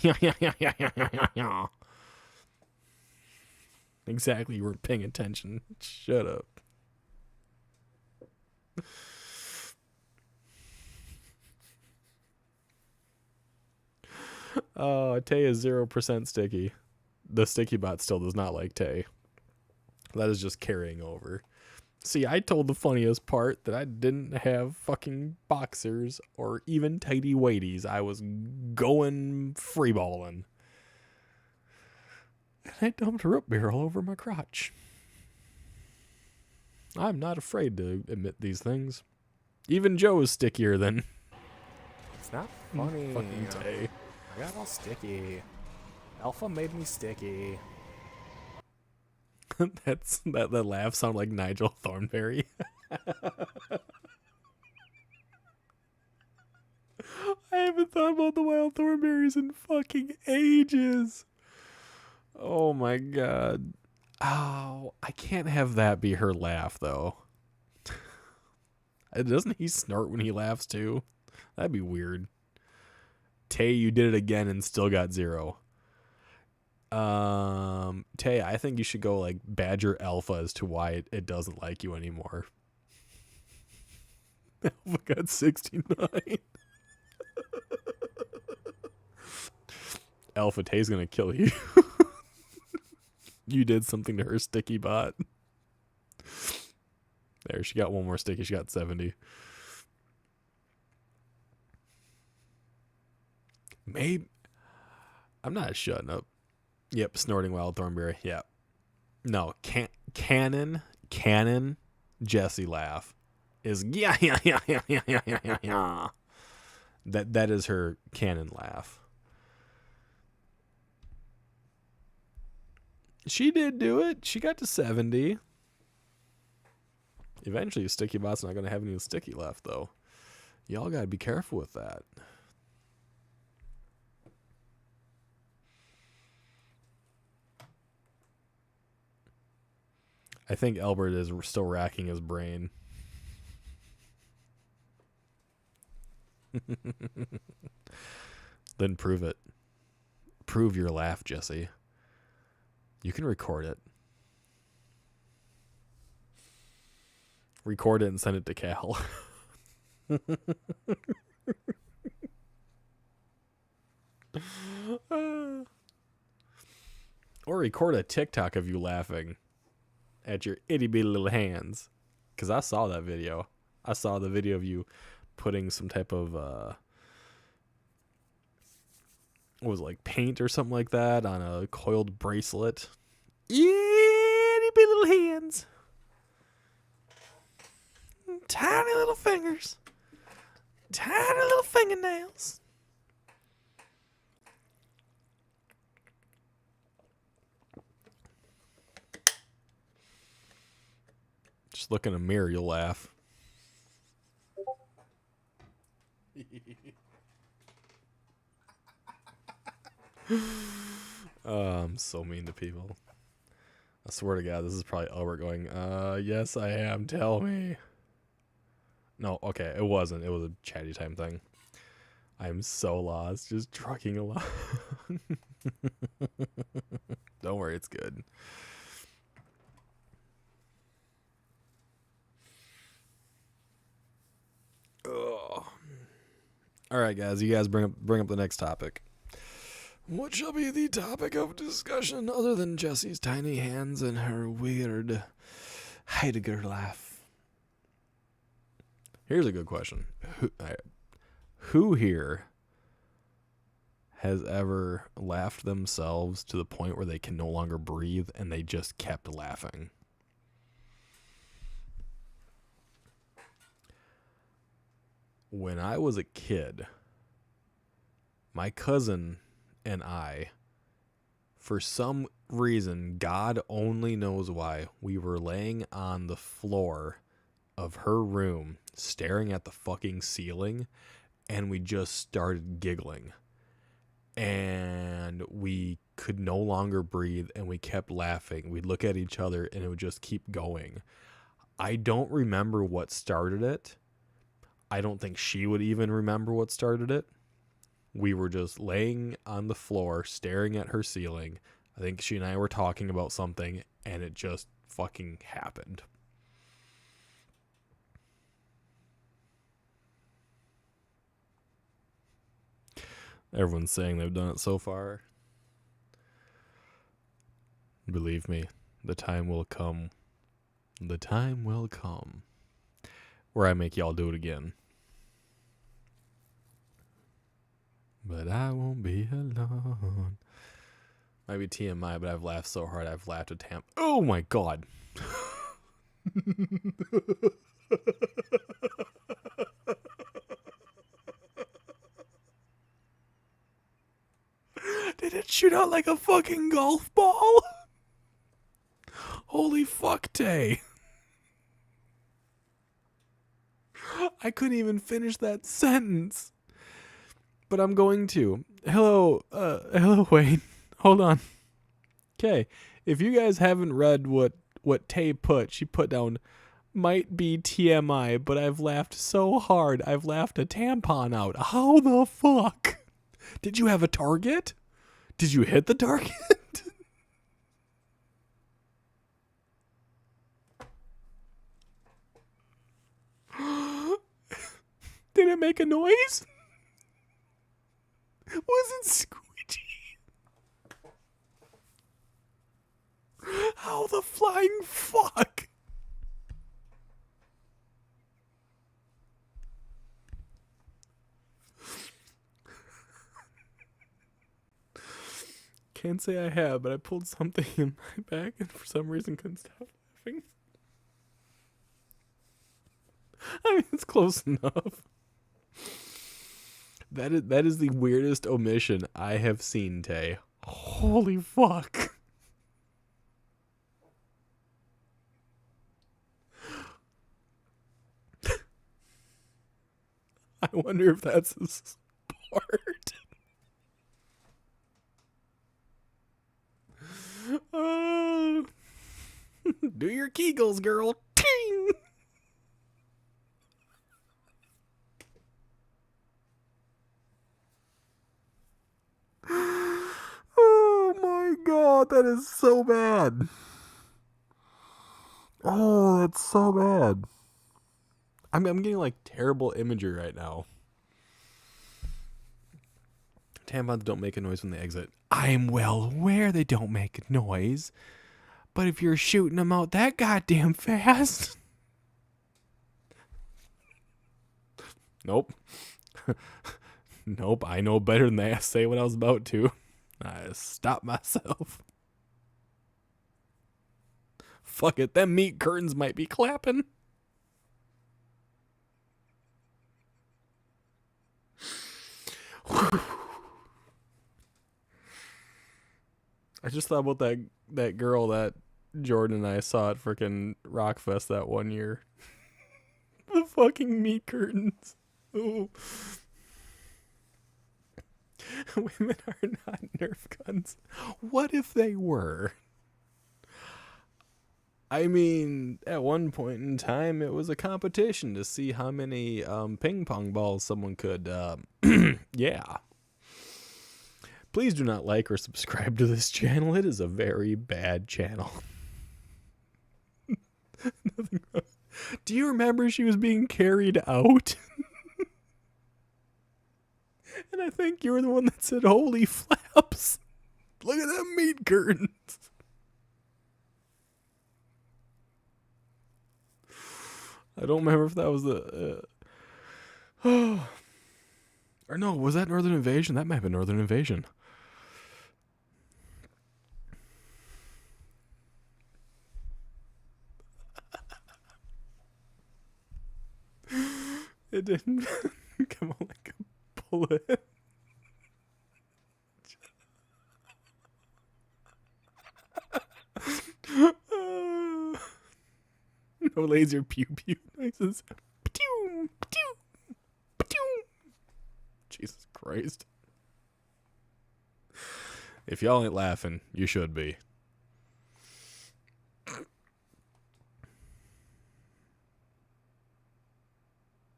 Exactly, you weren't paying attention. Shut up. Tay is 0% sticky. The sticky bot still does not like Tay. That is just carrying over. See, I told the funniest part that I didn't have fucking boxers or even tighty whities. I was going freeballing. And I dumped root beer all over my crotch. I'm not afraid to admit these things. Even Joe is stickier than It's not funny. fucking Tay. I got all sticky. Alpha made me sticky. that laugh sounded like Nigel Thornberry. I haven't thought about the wild thornberries in fucking ages. Oh my god. Oh, I can't have that be her laugh though. Doesn't he snort when he laughs too? That'd be weird. Tay, you did it again and still got 0. Tay, I think you should go like badger Alpha as to why it doesn't like you anymore. Alpha got 69. Alpha, Tay's gonna kill you. You did something to her sticky bot. There, she got one more sticky. She got 70. Maybe. I'm not shutting up. Yep, snorting wild thornberry. Yep. No, canon Jesse laugh is yeah. That is her canon laugh. She did do it. She got to 70. Eventually, Sticky Bot's not going to have any sticky left, though. Y'all got to be careful with that. I think Albert is still racking his brain. Then prove it. Prove your laugh, Jesse. You can record it. Record it and send it to Cal. Or record a TikTok of you laughing at your itty bitty little hands. Because I saw that video. I saw the video of you putting some type of what was it, like paint or something like that on a coiled bracelet. Itty bitty little hands. Tiny little fingers. Tiny little fingernails. Just look in a mirror, you'll laugh. I'm so mean to people. I swear to God, this is probably Albert going, yes, I am. Tell me. No, okay, it wasn't. It was a chatty time thing. I'm so lost, just trucking along. Don't worry, it's good. Ugh. All right, guys, you guys bring up the next topic. What shall be the topic of discussion other than Jessie's tiny hands and her weird Heidegger laugh? Here's a good question. Who here has ever laughed themselves to the point where they can no longer breathe and they just kept laughing? When I was a kid, my cousin and I, for some reason, God only knows why, we were laying on the floor of her room staring at the fucking ceiling, and we just started giggling. And we could no longer breathe, and we kept laughing. We'd look at each other, and it would just keep going. I don't remember what started it. I don't think she would even remember what started it. We were just laying on the floor, staring at her ceiling. I think she and I were talking about something, and it just fucking happened. Everyone's saying they've done it so far. Believe me, the time will come. The time will come where I make y'all do it again. But I won't be alone. Might be TMI, but I've laughed so hard I've laughed at Tam. Oh my god. Did it shoot out like a fucking golf ball? Holy fuck, Tay. I couldn't even finish that sentence. But I'm going to. Hello, Wayne. Hold on. Okay, if you guys haven't read what Tay put, she put down, might be TMI, but I've laughed so hard, I've laughed a tampon out. How the fuck? Did you have a target? Did you hit the target? Did it make a noise? Was it squeegee? How the flying fuck? Can't say I have, but I pulled something in my back and for some reason couldn't stop laughing. I mean, it's close enough. That is the weirdest omission I have seen, Tay. Holy fuck. I wonder if that's a part. Oh. Do your Kegels, girl. Ting! Oh my god, that is so bad. Oh, that's so bad. I'm getting like terrible imagery right now. Tampons don't make a noise when they exit. I'm well aware they don't make a noise. But if you're shooting them out that goddamn fast. Nope. Nope, I know better than that. Say what I was about to. I stopped myself. Fuck it, them meat curtains might be clapping. I just thought about that girl that Jordan and I saw at frickin' Rockfest that one year. The fucking meat curtains. Ooh. Women are not Nerf guns. What if they were? I mean, at one point in time, it was a competition to see how many ping pong balls someone could. Yeah. Please do not like or subscribe to this channel. It is a very bad channel. Nothing wrong. Do you remember she was being carried out? And I think you were the one that said, "Holy flaps. Look at them meat curtains." I don't remember if that was the... or no, was that Northern Invasion? That might have been Northern Invasion. It didn't come on like a bullet. No laser pew pew. Jesus Christ. If y'all ain't laughing, you should be.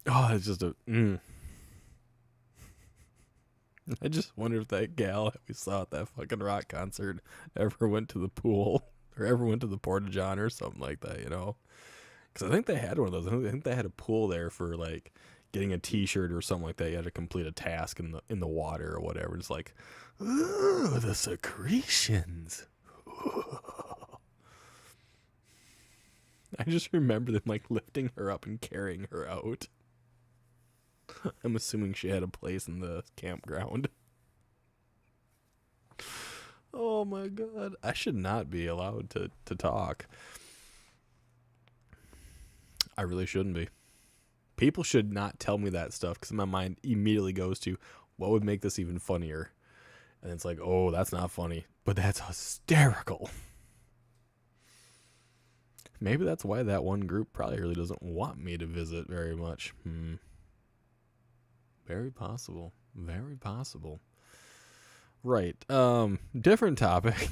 Oh, it's just a... I just wonder if that gal that we saw at that fucking rock concert ever went to the pool or ever went to the Porta-John or something like that, you know? Because I think they had one of those. I think they had a pool there for, like, getting a T-shirt or something like that. You had to complete a task in the water or whatever. It's like, ooh, the secretions. Ooh. I just remember them, like, lifting her up and carrying her out. I'm assuming she had a place in the campground. Oh my god. I should not be allowed to talk. I really shouldn't be. People should not tell me that stuff because my mind immediately goes to what would make this even funnier. And it's like, oh, that's not funny, but that's hysterical. Maybe that's why that one group probably really doesn't want me to visit very much. Very possible. Very possible. Right. Different topic.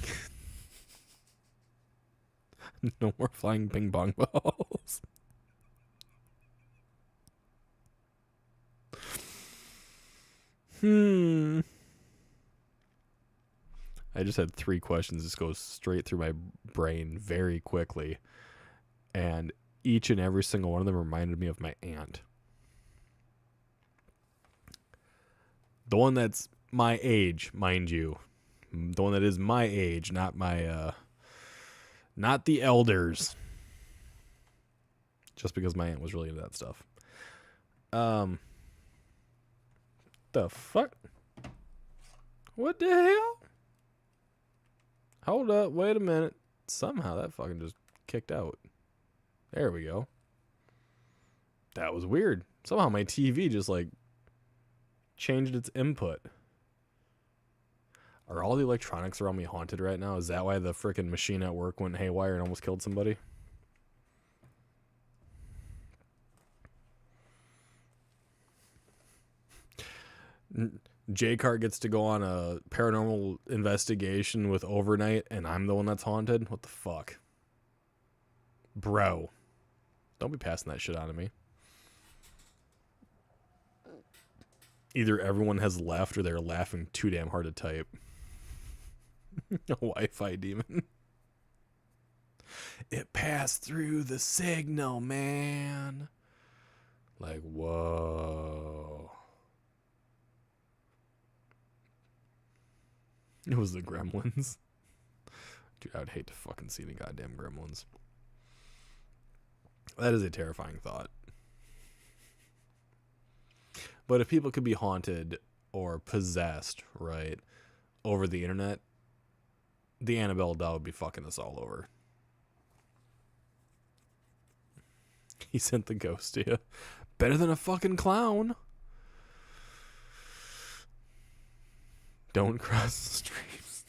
No more flying ping pong balls. I just had 3 questions. This goes straight through my brain very quickly. And each and every single one of them reminded me of my aunt. The one that's my age, mind you. The one that is my age, not my, not the elders. Just because my aunt was really into that stuff. The fuck? What the hell? Hold up, wait a minute. Somehow that fucking just kicked out. There we go. That was weird. Somehow my TV just, like, changed its input. Are all the electronics around me haunted right now? Is that why the freaking machine at work went haywire and almost killed somebody? J-Cart gets to go on a paranormal investigation with Overnight, and I'm the one that's haunted? What the fuck? Bro. Don't be passing that shit on to me. Either everyone has left or they're laughing too damn hard to type. A Wi-Fi demon. It passed through the signal, man. Like, whoa. It was the Gremlins. Dude, I would hate to fucking see the goddamn Gremlins. That is a terrifying thought. But if people could be haunted or possessed, right, over the internet, the Annabelle doll would be fucking us all over. He sent the ghost to you. Better than a fucking clown. Don't cross the streams.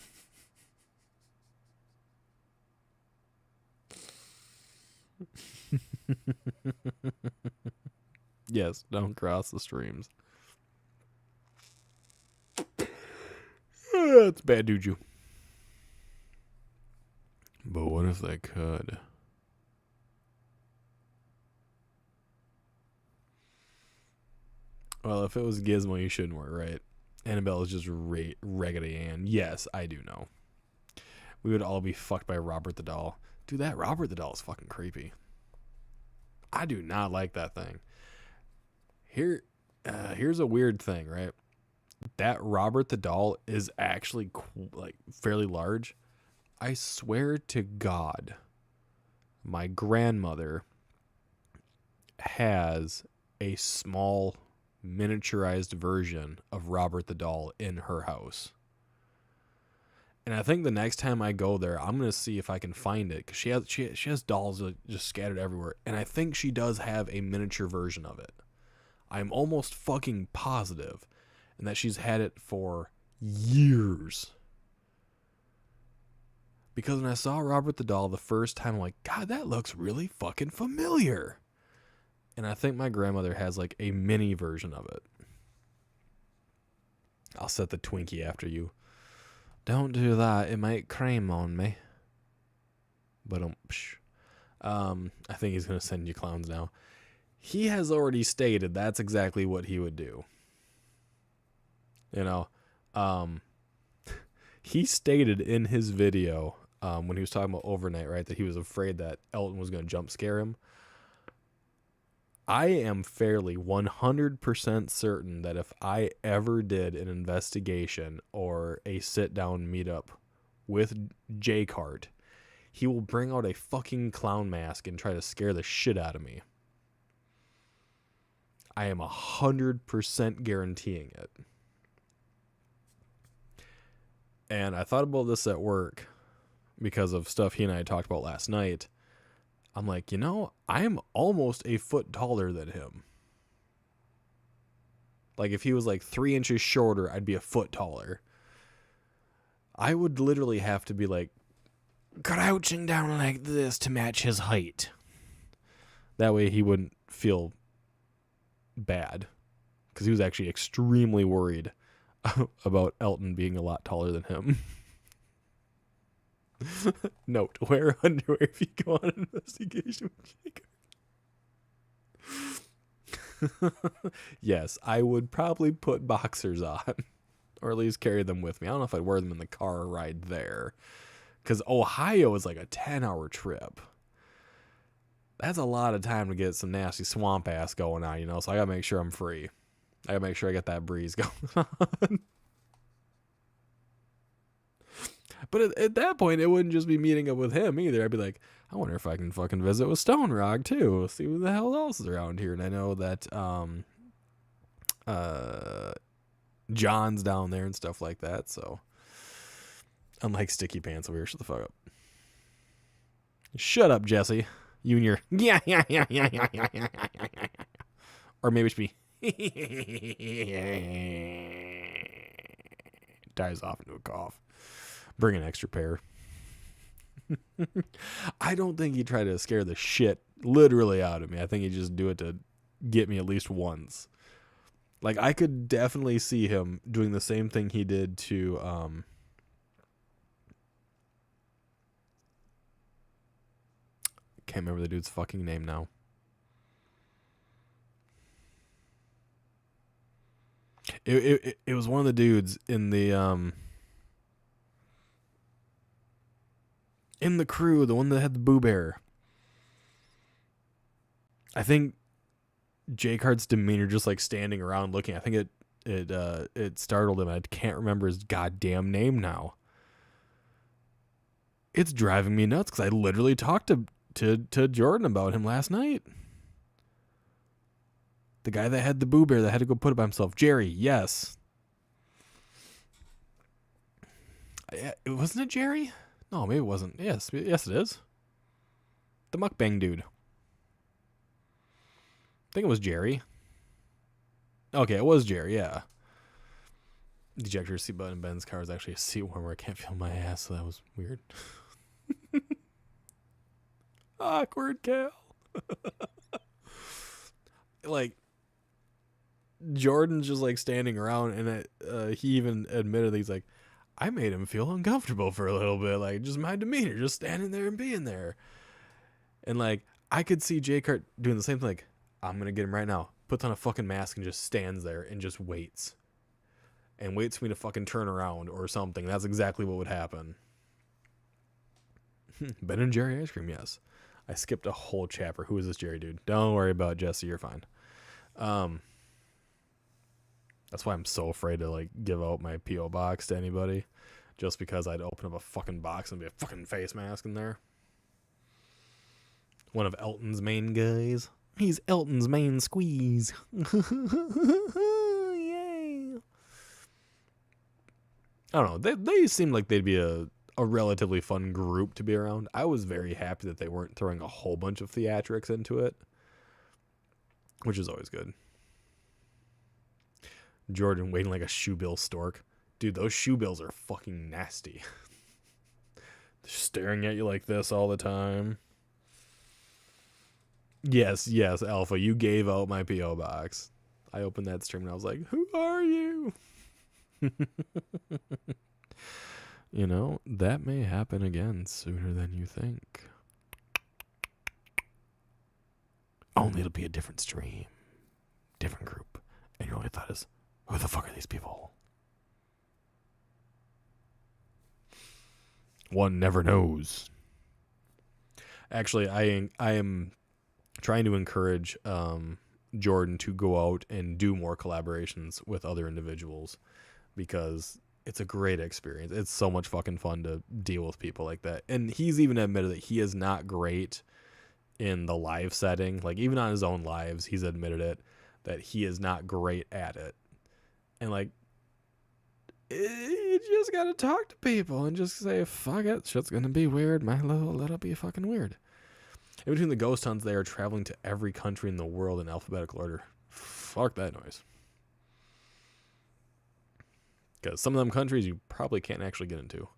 Yes, don't cross the streams. It's bad juju. But what if they could? Well, if it was Gizmo, you shouldn't worry, right? Annabelle is just Raggedy Ann. Yes, I do know. We would all be fucked by Robert the Doll. Dude, that Robert the Doll is fucking creepy. I do not like that thing. Here's a weird thing, right? That Robert the Doll is actually like fairly large. I swear to God, my grandmother has a small miniaturized version of Robert the Doll in her house. And I think the next time I go there, I'm going to see if I can find it, because she has dolls just scattered everywhere. And I think she does have a miniature version of it. I'm almost fucking positive. And that she's had it for years. Because when I saw Robert the Doll the first time, I'm like, God, that looks really fucking familiar. And I think my grandmother has like a mini version of it. I'll set the Twinkie after you. Don't do that. It might cream on me. But I think he's going to send you clowns now. He has already stated that's exactly what he would do. You know, he stated in his video when he was talking about overnight, right, that he was afraid that Elton was going to jump scare him. I am fairly 100% certain that if I ever did an investigation or a sit-down meetup with J-Cart, he will bring out a fucking clown mask and try to scare the shit out of me. I am 100% guaranteeing it. And I thought about this at work because of stuff he and I talked about last night. I'm like, you know, I'm almost a foot taller than him. Like, if he was like 3 inches shorter, I'd be a foot taller. I would literally have to be like crouching down like this to match his height. That way he wouldn't feel bad. Because he was actually extremely worried about Elton being a lot taller than him. Note, wear underwear if you go on an investigation with Jacob. Yes, I would probably put boxers on. Or at least carry them with me. I don't know if I'd wear them in the car ride there. Because Ohio is like a 10-hour trip. That's a lot of time to get some nasty swamp ass going on, you know? So I gotta make sure I'm free. I gotta make sure I get that breeze going on. But at that point, it wouldn't just be meeting up with him either. I'd be like, I wonder if I can fucking visit with Stone Rock too. See who the hell else is around here. And I know that John's down there and stuff like that. So unlike Sticky Pants over here, shut the fuck up. Shut up, Jesse. You and your yeah. Or maybe it should be dies off into a cough. Bring an extra pair. I don't think he'd try to scare the shit literally out of me. I think he'd just do it to get me at least once. Like, I could definitely see him doing the same thing he did to can't remember the dude's fucking name now. It was one of the dudes in the crew, the one that had the Boo Bear. I think J-Card's demeanor, just like standing around looking, I think it startled him. I can't remember his goddamn name now. It's driving me nuts because I literally talked to Jordan about him last night. The guy that had the Boo Bear that had to go put it by himself. Jerry, yes. Wasn't it Jerry? No, maybe it wasn't. Yes, it is. The mukbang dude. I think it was Jerry. Okay, it was Jerry, yeah. The ejector seat button in Ben's car is actually a seat warmer. I can't feel my ass, so that was weird. Awkward, Cal. Like, Jordan's just like standing around, and he even admitted, he's like, I made him feel uncomfortable for a little bit, like just my demeanor, just standing there and being there. And like, I could see J-Cart doing the same thing, like, I'm gonna get him right now. puts on a fucking mask and just stands there and just waits. And waits for me to fucking turn around or something. That's exactly what would happen. Ben and Jerry ice cream, yes. I skipped a whole chapter. Who is this Jerry dude? Don't worry about it, Jesse. You're fine. That's why I'm so afraid to like give out my P.O. box to anybody. Just because I'd open up a fucking box and be a fucking face mask in there. One of Elton's main guys. He's Elton's main squeeze. Yay. I don't know. They seem like they'd be a relatively fun group to be around. I was very happy that they weren't throwing a whole bunch of theatrics into it, which is always good. Jordan waiting like a shoebill stork. Dude, those shoebills are fucking nasty. They're staring at you like this all the time. Yes, Alpha, you gave out my P.O. box. I opened that stream and I was like, who are you? You know, that may happen again sooner than you think. Only it'll be a different stream. Different group. And your only thought is, who the fuck are these people? One never knows. Actually, I am trying to encourage Jordan to go out and do more collaborations with other individuals because it's a great experience. It's so much fucking fun to deal with people like that. And he's even admitted that he is not great in the live setting. Like, even on his own lives, he's admitted it, that he is not great at it. And, like, you just gotta talk to people and just say, fuck it, shit's gonna be weird. Let it be fucking weird. In between the ghost hunts, they are traveling to every country in the world in alphabetical order. Fuck that noise. Because some of them countries you probably can't actually get into.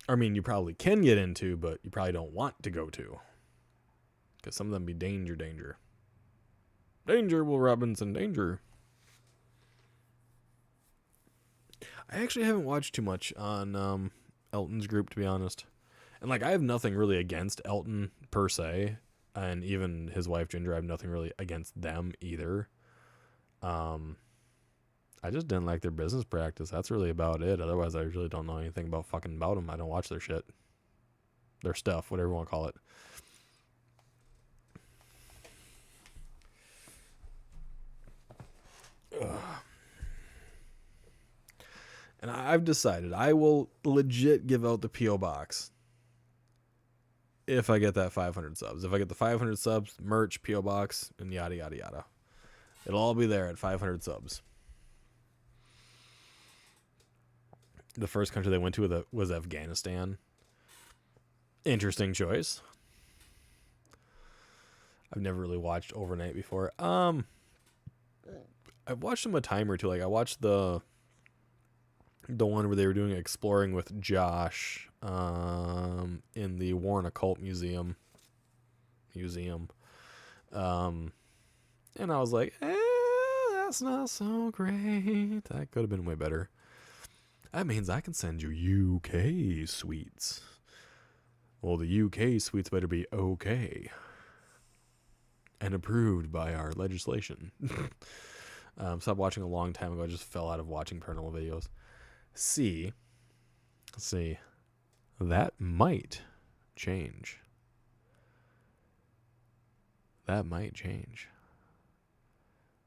I mean, you probably can get into, but you probably don't want to go to. Because some of them be danger. Danger, Will Robinson, danger. I actually haven't watched too much on Elton's group, to be honest. And, like, I have nothing really against Elton, per se. And even his wife, Ginger, I have nothing really against them, either. I just didn't like their business practice. That's really about it. Otherwise, I really don't know anything about them. I don't watch their shit. Their stuff, whatever you want to call it. Ugh. And I've decided I will legit give out the P.O. box if I get that 500 subs. If I get the 500 subs, merch, P.O. box, and yada, yada, yada. It'll all be there at 500 subs. The first country they went to was Afghanistan. Interesting choice. I've never really watched Overnight before. I've watched them a time or two. Like, I watched the one where they were doing exploring with Josh in the Warren Occult Museum. And I was like, that's not so great. That could have been way better. That means I can send you UK sweets. Well, the UK sweets better be okay. And approved by our legislation. Stopped watching a long time ago. I just fell out of watching paranormal videos. See. That might change.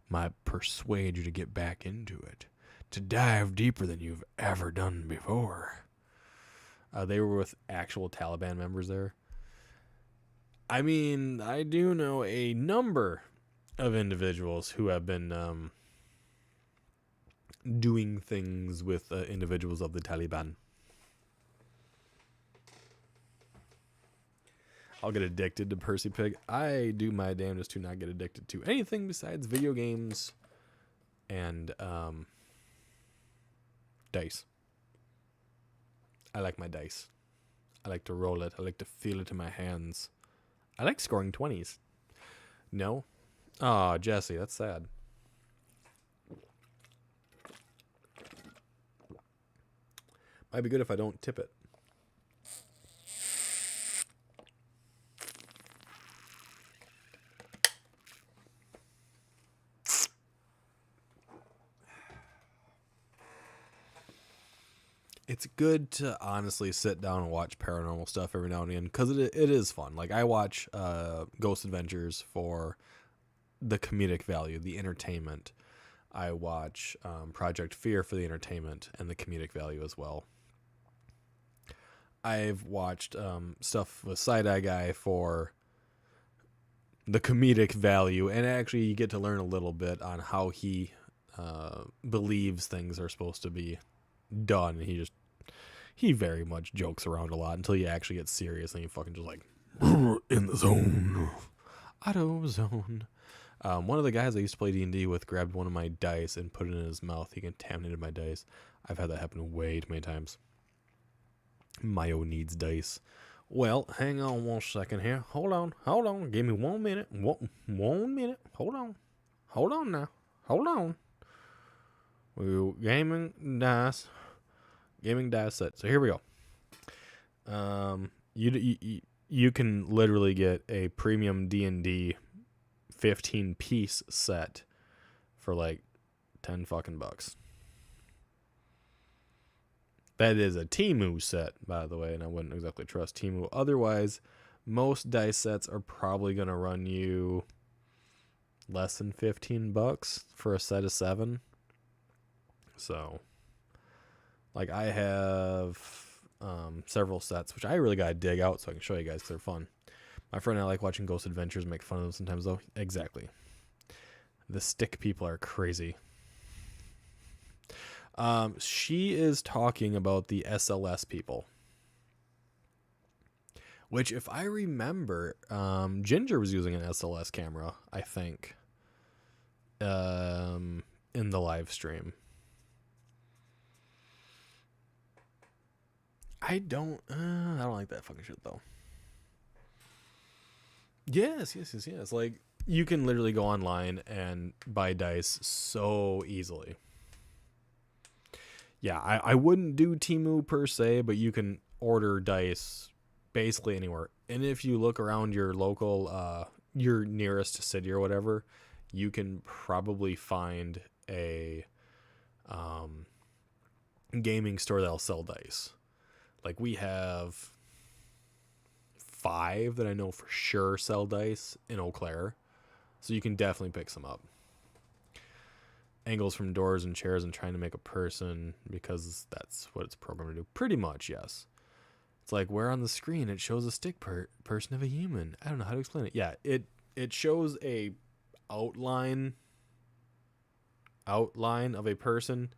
Might persuade you to get back into it. To dive deeper than you've ever done before. They were with actual Taliban members there. I mean, I do know a number of individuals who have been doing things with individuals of the Taliban. I'll get addicted to Percy Pig. I do my damnedest to not get addicted to anything besides video games and dice. I like my dice. I like to roll it. I like to feel it in my hands. I like scoring 20s. No? Aw, Jesse, that's sad. Might be good if I don't tip it. it's good to honestly sit down and watch paranormal stuff every now and again, because it is fun. Like, I watch Ghost Adventures for the comedic value, the entertainment. I watch Project Fear for the entertainment and the comedic value as well. I've watched stuff with Side Eye Guy for the comedic value, and actually you get to learn a little bit on how he believes things are supposed to be done. He very much jokes around a lot until you actually get serious, and you fucking just like in the zone, auto zone. One of the guys I used to play D&D with grabbed one of my dice and put it in his mouth. He contaminated my dice. I've had that happen way too many times. Mayo needs dice. Well, hang on 1 second here. Hold on. Give me 1 minute. 1 minute. Hold on now. Hold on. We're gaming dice set. So here we go. You can literally get a premium D&D 15-piece set for like 10 fucking bucks. That is a Temu set, by the way, and I wouldn't exactly trust Temu. Otherwise, most dice sets are probably going to run you less than 15 bucks for a set of 7. So, like, I have several sets, which I really got to dig out so I can show you guys because they're fun. My friend and I like watching Ghost Adventures, make fun of them sometimes, though. Exactly. The stick people are crazy. She is talking about the SLS people. Which, if I remember, Ginger was using an SLS camera, I think, in the live stream. I don't like that fucking shit, though. Yes. Like, you can literally go online and buy dice so easily. Yeah, I wouldn't do Temu per se, but you can order dice basically anywhere. And if you look around your local, your nearest city or whatever, you can probably find a gaming store that'll sell dice. Like, we have 5 that I know for sure sell dice in Eau Claire, so you can definitely pick some up. Angles from doors and chairs and trying to make a person, because that's what it's programmed to do. Pretty much, yes. It's like, where on the screen it shows a stick person of a human. I don't know how to explain it. Yeah, it shows a outline of a person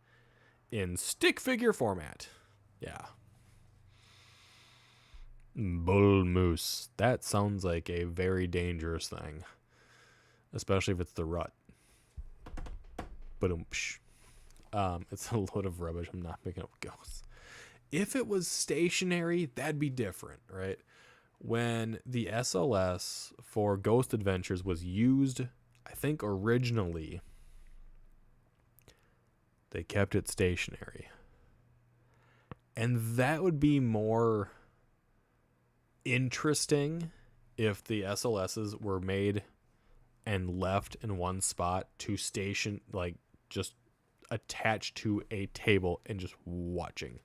in stick figure format. Yeah. Bull moose. That sounds like a very dangerous thing, especially if it's the rut. It's a load of rubbish. I'm not picking up ghosts. If it was stationary, that'd be different, right? When the SLS for Ghost Adventures was used, I think originally, they kept it stationary. And that would be more interesting if the SLSs were made and left in one spot to station, like, just attached to a table and just watching.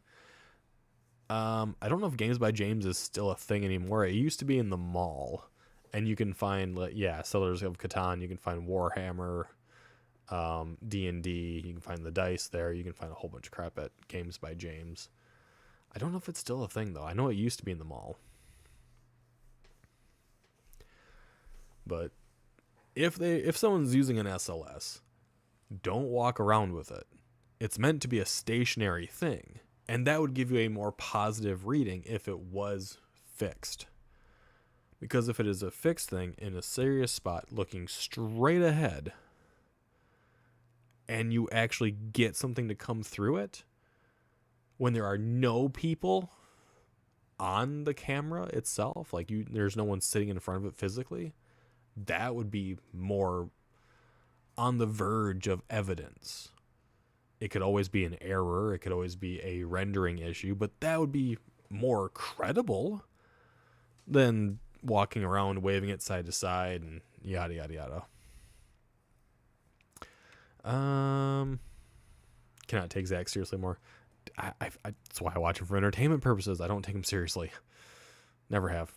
I don't know if Games by James is still a thing anymore. It used to be in the mall, and you can find, Settlers of Catan. You can find Warhammer, D&D. You can find the dice there. You can find a whole bunch of crap at Games by James. I don't know if it's still a thing, though. I know it used to be in the mall. But if someone's using an SLS, don't walk around with it. It's meant to be a stationary thing, and that would give you a more positive reading if it was fixed. Because if it is a fixed thing in a serious spot looking straight ahead, and you actually get something to come through it, when there are no people on the camera itself, like there's no one sitting in front of it physically, that would be more on the verge of evidence. It could always be an error. It could always be a rendering issue, but that would be more credible than walking around waving it side to side and yada, yada, yada. Cannot take Zach seriously more. that's why I watch them for entertainment purposes. I don't take them seriously. Never have.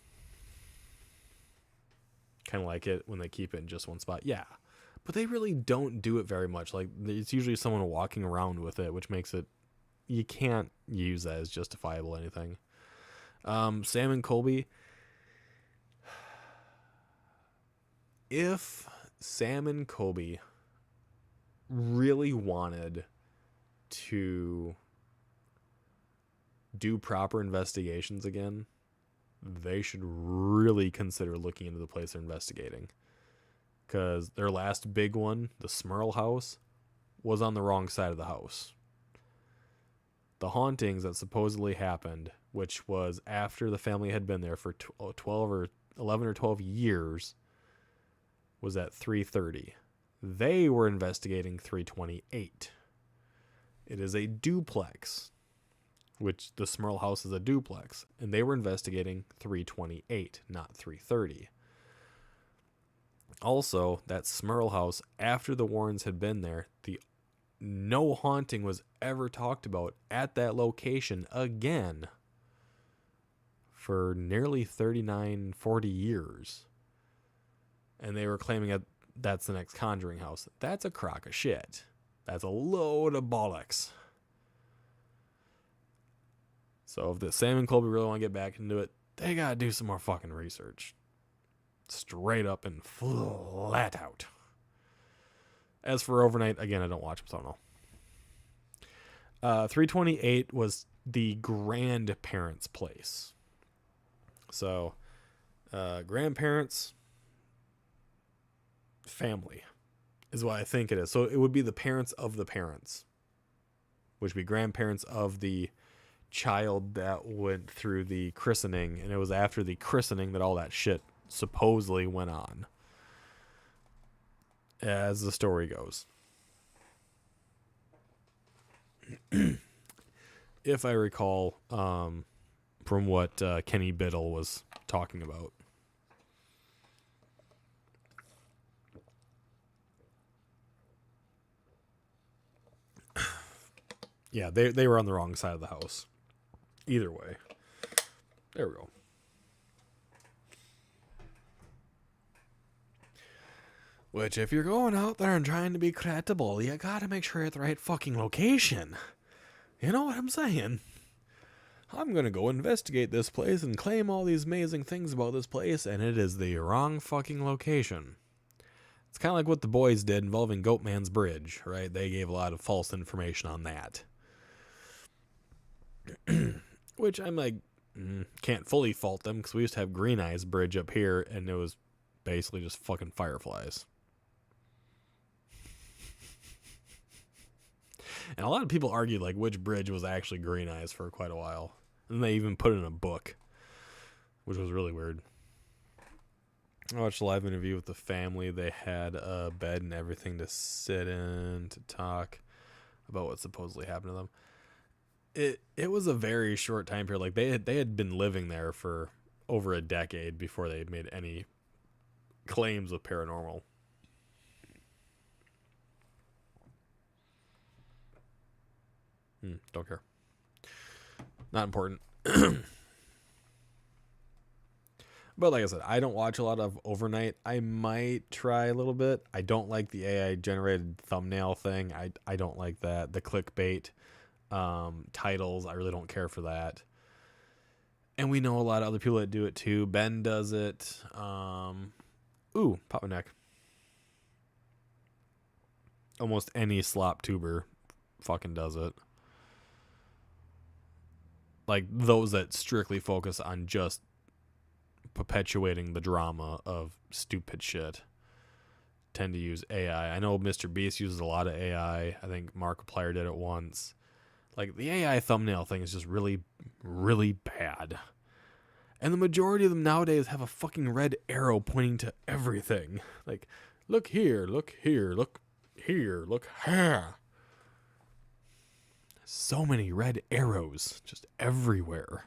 Kind of like it when they keep it in just one spot. Yeah. But they really don't do it very much. Like, it's usually someone walking around with it, which makes it, you can't use that as justifiable anything. Sam and Colby. If Sam and Colby really wanted to do proper investigations again, they should really consider looking into the place they're investigating. Because their last big one, the Smurl house, was on the wrong side of the house. The hauntings that supposedly happened, which was after the family had been there for 11 or 12 years, was at 330. They were investigating 328. It is a duplex, which the Smurl house is a duplex, and they were investigating 328, not 330. Also, that Smurl house, after the Warrens had been there, no haunting was ever talked about at that location again for nearly 39, 40 years. And they were claiming that that's the next Conjuring house. That's a crock of shit. That's a load of bollocks. So if the Sam and Colby really want to get back into it, they gotta do some more fucking research. Straight up and flat out. As for Overnight, again, I don't watch them, so I don't know. 328 was the grandparents' place. So, grandparents, family is what I think it is. So it would be the parents of the parents, which would be grandparents of the child that went through the christening, and it was after the christening that all that shit supposedly went on, as the story goes. If I recall, from what Kenny Biddle was talking about. Yeah, they were on the wrong side of the house. Either way. There we go. Which, if you're going out there and trying to be credible, you gotta make sure you're at the right fucking location. You know what I'm saying? I'm gonna go investigate this place and claim all these amazing things about this place, and it is the wrong fucking location. It's kind of like what the boys did involving Goatman's Bridge, right? They gave a lot of false information on that. Which I'm like, can't fully fault them, because we used to have Green Eyes Bridge up here, and it was basically just fucking fireflies. And a lot of people argued like which bridge was actually Green Eyes for quite a while. And they even put it in a book, which was really weird. I watched a live interview with the family. They had a bed and everything to sit in to talk about what supposedly happened to them. It was a very short time period. Like they had been living there for over a decade before they made any claims of paranormal. Don't care. Not important. But like I said, I don't watch a lot of Overnight. I might try a little bit. I don't like the AI generated thumbnail thing. I don't like that. The clickbait titles, I really don't care for that. And we know a lot of other people that do it too. Ben does it. Ooh, pop my neck. Almost any slop tuber fucking does it. Like those that strictly focus on just perpetuating the drama of stupid shit tend to use AI. I know Mr. Beast uses a lot of AI. I think Markiplier did it once. Like the AI thumbnail thing is just really, really bad. And the majority of them nowadays have a fucking red arrow pointing to everything. Like, look here, look here, look here, look here. So many red arrows just everywhere.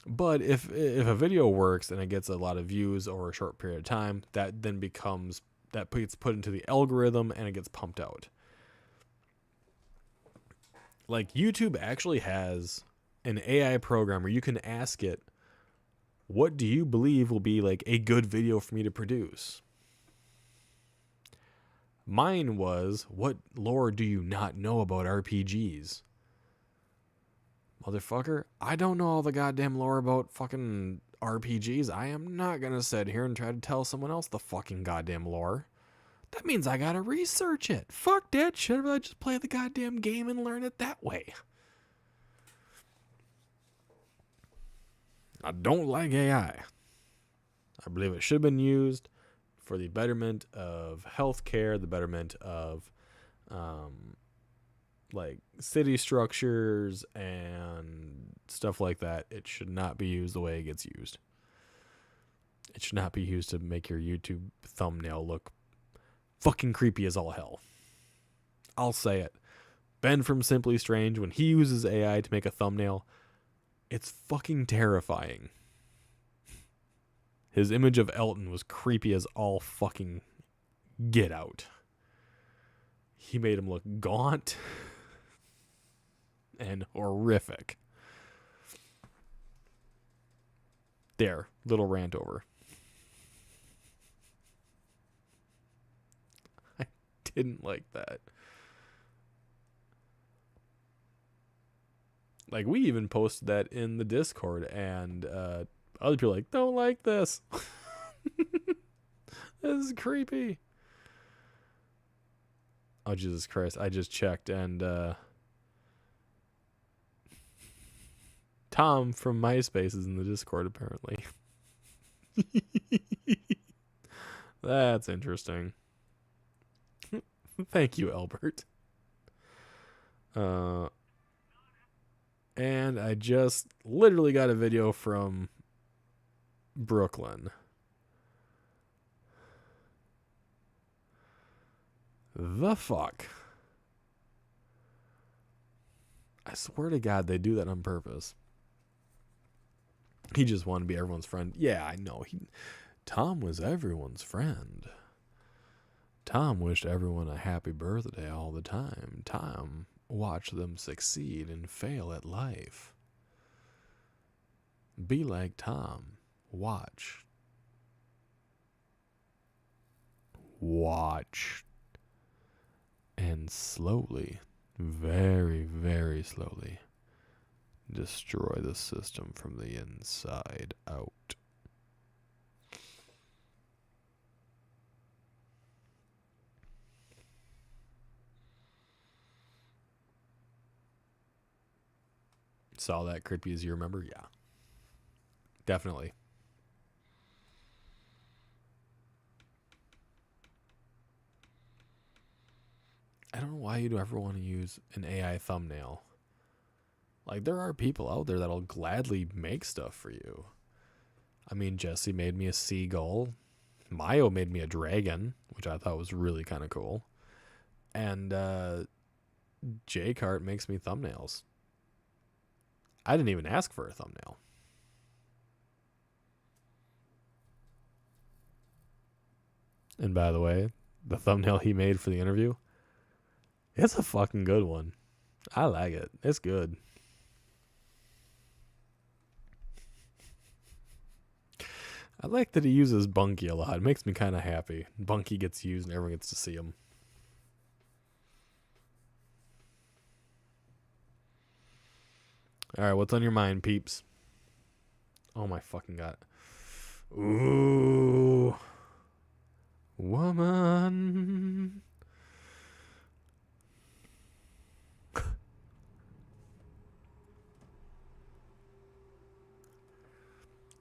But if a video works and it gets a lot of views over a short period of time, that then becomes, that gets put into the algorithm and it gets pumped out. Like, YouTube actually has an AI program where you can ask it, what do you believe will be like a good video for me to produce? Mine was, what lore do you not know about RPGs? Motherfucker, I don't know all the goddamn lore about fucking RPGs. I am not gonna sit here and try to tell someone else the fucking goddamn lore. That means I gotta research it. Fuck that shit. I just play the goddamn game and learn it that way. I don't like AI. I believe it should have been used for the betterment of healthcare, the betterment of like city structures and stuff like that. It should not be used the way it gets used. It should not be used to make your YouTube thumbnail look fucking creepy as all hell. I'll say it. Ben from Simply Strange, when he uses AI to make a thumbnail, it's fucking terrifying. His image of Elton was creepy as all fucking get out. He made him look gaunt and horrific. There, little rant over. I didn't like that. Like, we even posted that in the Discord, and other people like, don't like this. This is creepy. Oh, Jesus Christ. I just checked, and Tom from MySpace is in the Discord, apparently. That's interesting. Thank you, Albert. And I just literally got a video from Brooklyn. The fuck? I swear to God, they do that on purpose. He just wanted to be everyone's friend. Yeah, I know. Tom was everyone's friend. Tom wished everyone a happy birthday all the time. Tom watched them succeed and fail at life. Be like Tom. Watch. And slowly, very, very slowly, destroy the system from the inside out. Saw that creepy as you remember? Yeah. Definitely. I don't know why you'd ever want to use an AI thumbnail. Like, there are people out there that'll gladly make stuff for you. I mean, Jesse made me a seagull. Mayo made me a dragon, which I thought was really kind of cool. And J-Cart makes me thumbnails. I didn't even ask for a thumbnail. And by the way, the thumbnail he made for the interview, it's a fucking good one. I like it. It's good. I like that he uses Bunky a lot. It makes me kind of happy. Bunky gets used and everyone gets to see him. All right, what's on your mind, peeps? Oh my fucking God. Ooh. Woman.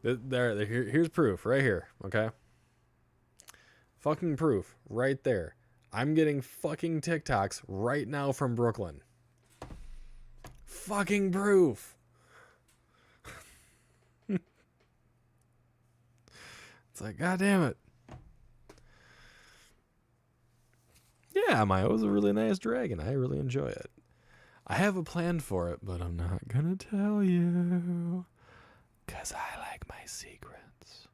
Here's proof right here, okay? Fucking proof right there. I'm getting fucking TikToks right now from Brooklyn. Fucking proof. It's like, God damn it. Yeah, Mayo was a really nice dragon. I really enjoy it. I have a plan for it, but I'm not gonna tell you. 'Cause I like my secrets.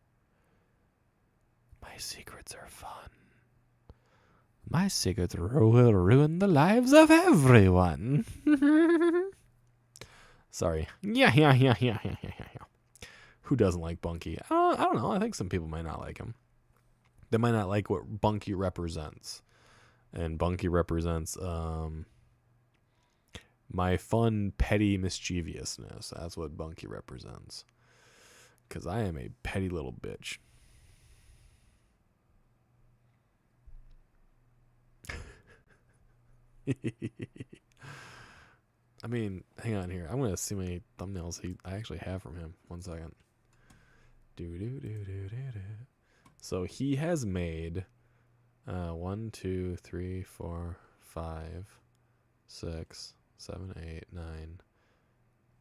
My secrets are fun. My secrets will ruin the lives of everyone. Sorry. Yeah. Who doesn't like Bunky? I don't know. I think some people might not like him. They might not like what Bunky represents. And Bunky represents my fun, petty mischievousness. That's what Bunky represents. Because I am a petty little bitch. I mean, hang on here. I'm going to see how many thumbnails I actually have from him. 1 second. So he has made 1, 2, 3, 4, 5, 6, 7, 8, 9,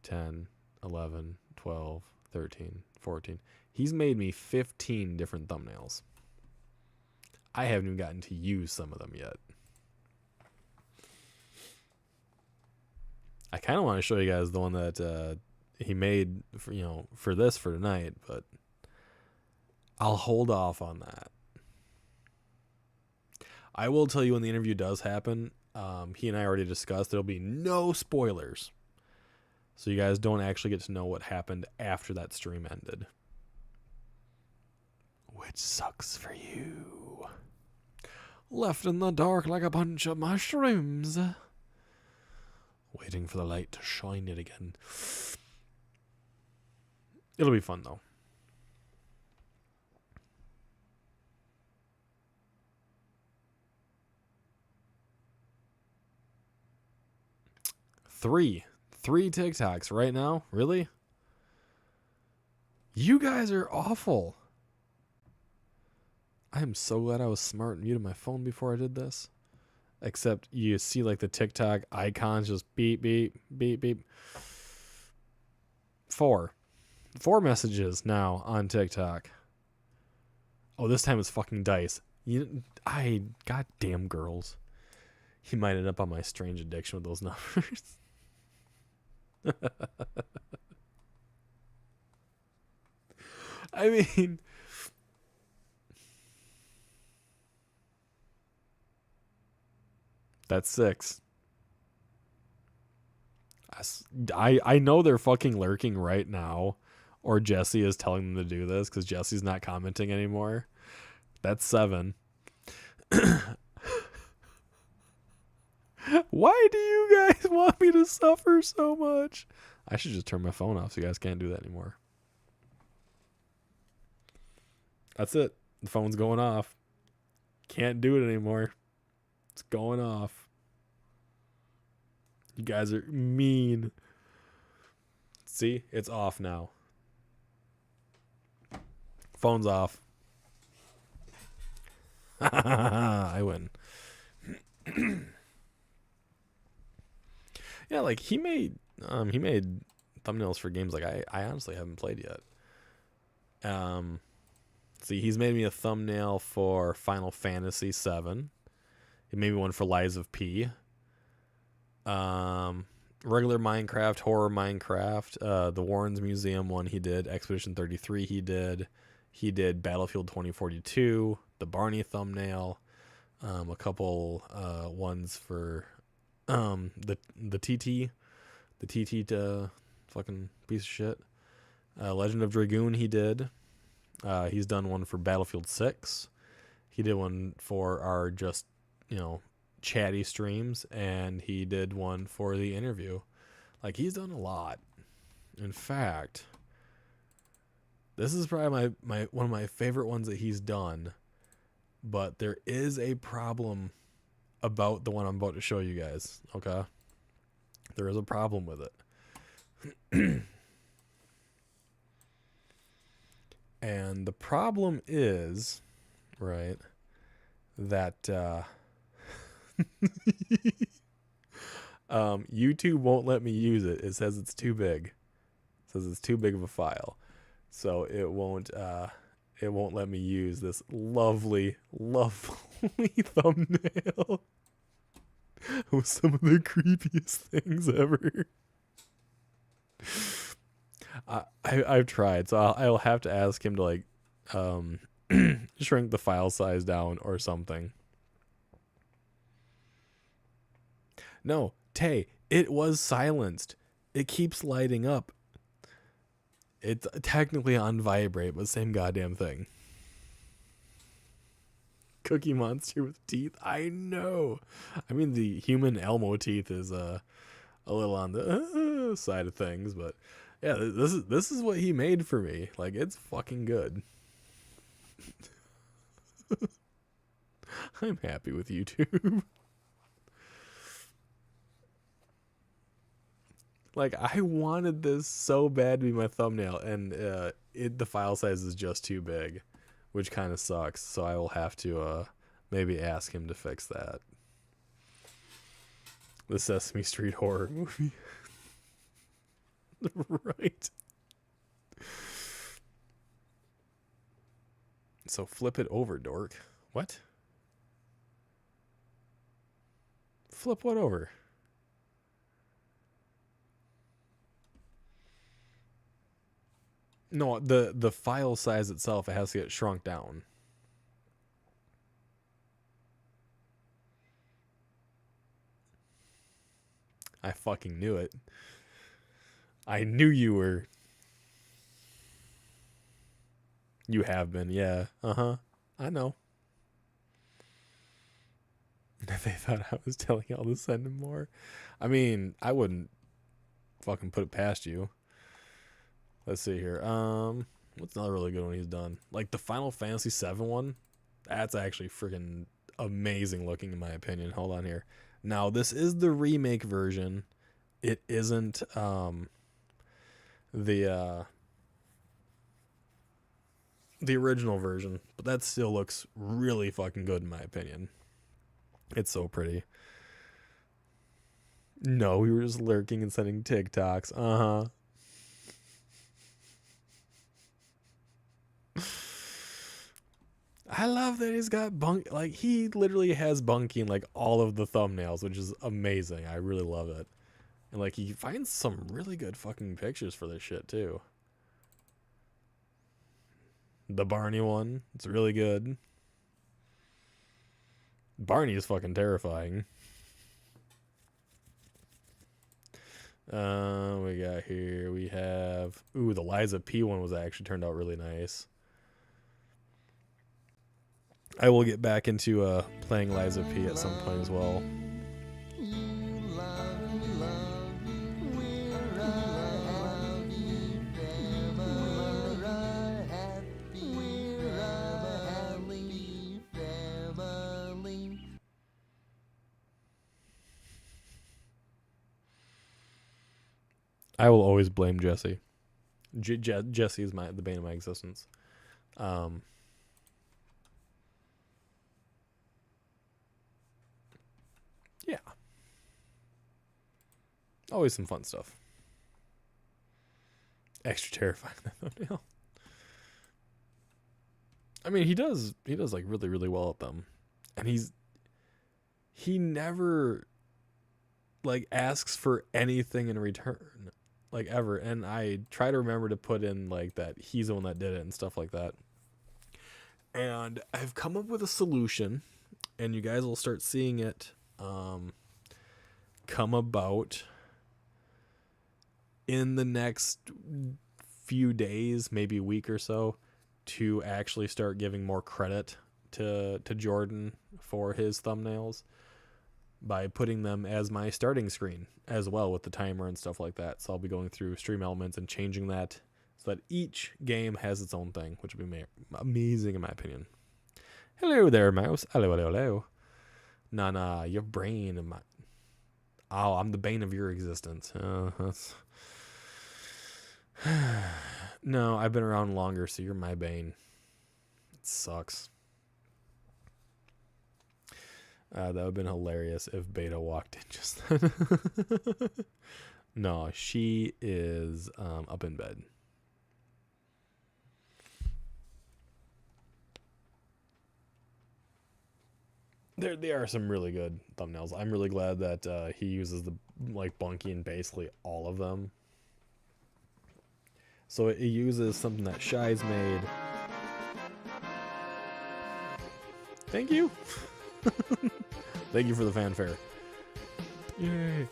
10, 11, 12, 13, 14. He's made me 15 different thumbnails. I haven't even gotten to use some of them yet. I kind of want to show you guys the one that he made for this for tonight, but I'll hold off on that. I will tell you when the interview does happen. He and I already discussed there'll be no spoilers. So you guys don't actually get to know what happened after that stream ended. Which sucks for you. Left in the dark like a bunch of mushrooms. Waiting for the light to shine it again. It'll be fun though. Three TikToks right now? Really? You guys are awful. I am so glad I was smart and muted my phone before I did this. Except you see like the TikTok icons just beep, beep, beep, beep. 4 messages now on TikTok. Oh, this time it's fucking dice. Goddamn girls. He might end up on my strange addiction with those numbers. I mean, that's 6. I know they're fucking lurking right now, or Jesse is telling them to do this because Jesse's not commenting anymore. That's 7. Why do you guys want me to suffer so much? I should just turn my phone off so you guys can't do that anymore. That's it. The phone's going off. Can't do it anymore. It's going off. You guys are mean. See? It's off now. Phone's off. I win. Yeah, like he made thumbnails for games like I honestly haven't played yet. See, he's made me a thumbnail for Final Fantasy VII. He made me one for Lies of P. Regular Minecraft, horror Minecraft, the Warren's Museum one he did, Expedition 33 he did Battlefield 2042, the Barney thumbnail, a couple ones for the TT fucking piece of shit. Legend of Dragoon he did. He's done one for Battlefield 6. He did one for our just, chatty streams, and he did one for the interview. Like, he's done a lot. In fact, this is probably my one of my favorite ones that he's done, but there is a problem about the one I'm about to show you guys, okay? There is a problem with it. And the problem is, right, that YouTube won't let me use it. It says it's too big. It says it's too big of a file. So it won't let me use this lovely, lovely thumbnail with some of the creepiest things ever. I've tried, so I'll have to ask him to like shrink the file size down or something. No, Tay, it was silenced. it keeps lighting up. It's technically on vibrate, but same goddamn thing. Cookie Monster with teeth. I know. I mean, the human Elmo teeth is a little on the side of things, but yeah, this is what he made for me. Like, it's fucking good. I'm happy with YouTube. Like, I wanted this so bad to be my thumbnail, and the file size is just too big, which kind of sucks. So I will have to maybe ask him to fix that. The Sesame Street horror movie. Right. So flip it over, dork. What? Flip what over? No, the file size itself, it has to get shrunk down. I fucking knew it. I knew you were. You have been, yeah. Uh-huh. I know. They thought I was telling y'all to send him more. I mean, I wouldn't fucking put it past you. Let's see here. What's another really good one he's done? Like the Final Fantasy VII one. That's actually freaking amazing looking in my opinion. Hold on here. Now this is the remake version. It isn't the original version, but that still looks really fucking good in my opinion. It's so pretty. No, we were just lurking and sending TikToks. Uh-huh. I love that he's got like he literally has Bunky in like all of the thumbnails, which is amazing. I really love it. And like he finds some really good fucking pictures for this shit too. The Barney one, it's really good. Barney is fucking terrifying. We got here, we have the Liza P one was actually turned out really nice. I will get back into playing Liza P at some point as well. I will always blame Jesse. Jesse is the bane of my existence. Yeah. Always some fun stuff. Extra terrifying thumbnail. I mean, he does like really, really well at them. And he never like asks for anything in return. Like ever. And I try to remember to put in like that he's the one that did it and stuff like that. And I've come up with a solution, and you guys will start seeing it come about in the next few days, maybe a week or so, to actually start giving more credit to Jordan for his thumbnails by putting them as my starting screen as well with the timer and stuff like that. So I'll be going through Stream Elements and changing that so that each game has its own thing, which would be amazing in my opinion. Hello there, mouse. Hello, hello, hello. Nah, your brain and my... Oh, I'm the bane of your existence. No, I've been around longer, so you're my bane. It sucks. That would have been hilarious if Beta walked in just then. No, she is up in bed. They are some really good thumbnails. I'm really glad that he uses the like Bunky in basically all of them. So it uses something that Shy's made. Thank you. Thank you for the fanfare. Yay.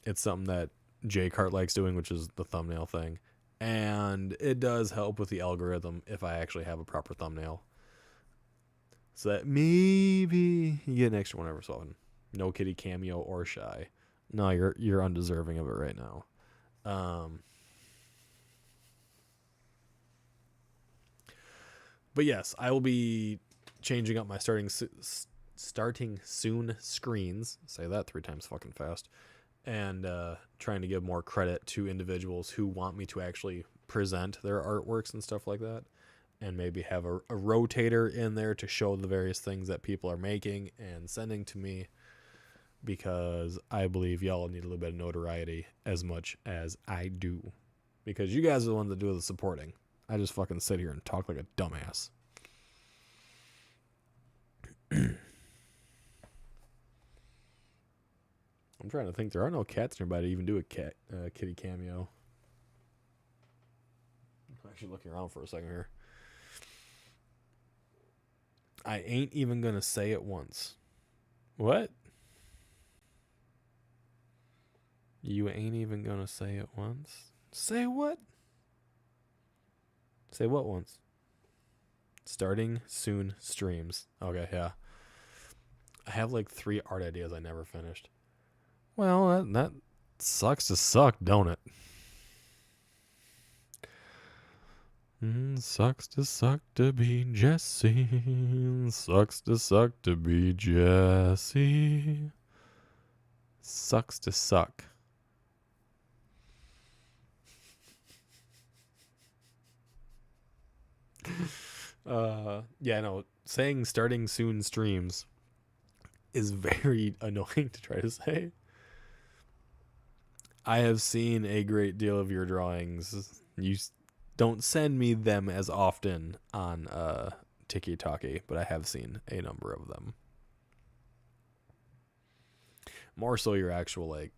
It's something that Jay Cart likes doing, which is the thumbnail thing. And it does help with the algorithm if I actually have a proper thumbnail. So that maybe you get an extra one every so often. No kitty cameo or shy. No, you're undeserving of it right now. But yes, I will be changing up my starting soon screens. Say that 3 times fucking fast. And trying to give more credit to individuals who want me to actually present their artworks and stuff like that. And maybe have a rotator in there to show the various things that people are making and sending to me. Because I believe y'all need a little bit of notoriety as much as I do. Because you guys are the ones that do the supporting. I just fucking sit here and talk like a dumbass. I'm trying to think. There are no cats nearby to even do a kitty cameo. I'm actually looking around for a second here. I ain't even gonna say it once. What? You ain't even gonna say it once? Say what? Say what once? Starting soon streams. Okay, yeah. I have like 3 art ideas I never finished. Well, that sucks to suck, don't it? Sucks to suck to be Jesse. Sucks to suck to be Jesse. Sucks to suck. Yeah, no, saying starting soon streams is very annoying to try to say. I have seen a great deal of your drawings. You don't send me them as often on Tiki-Taki, but I have seen a number of them. More so your actual, like,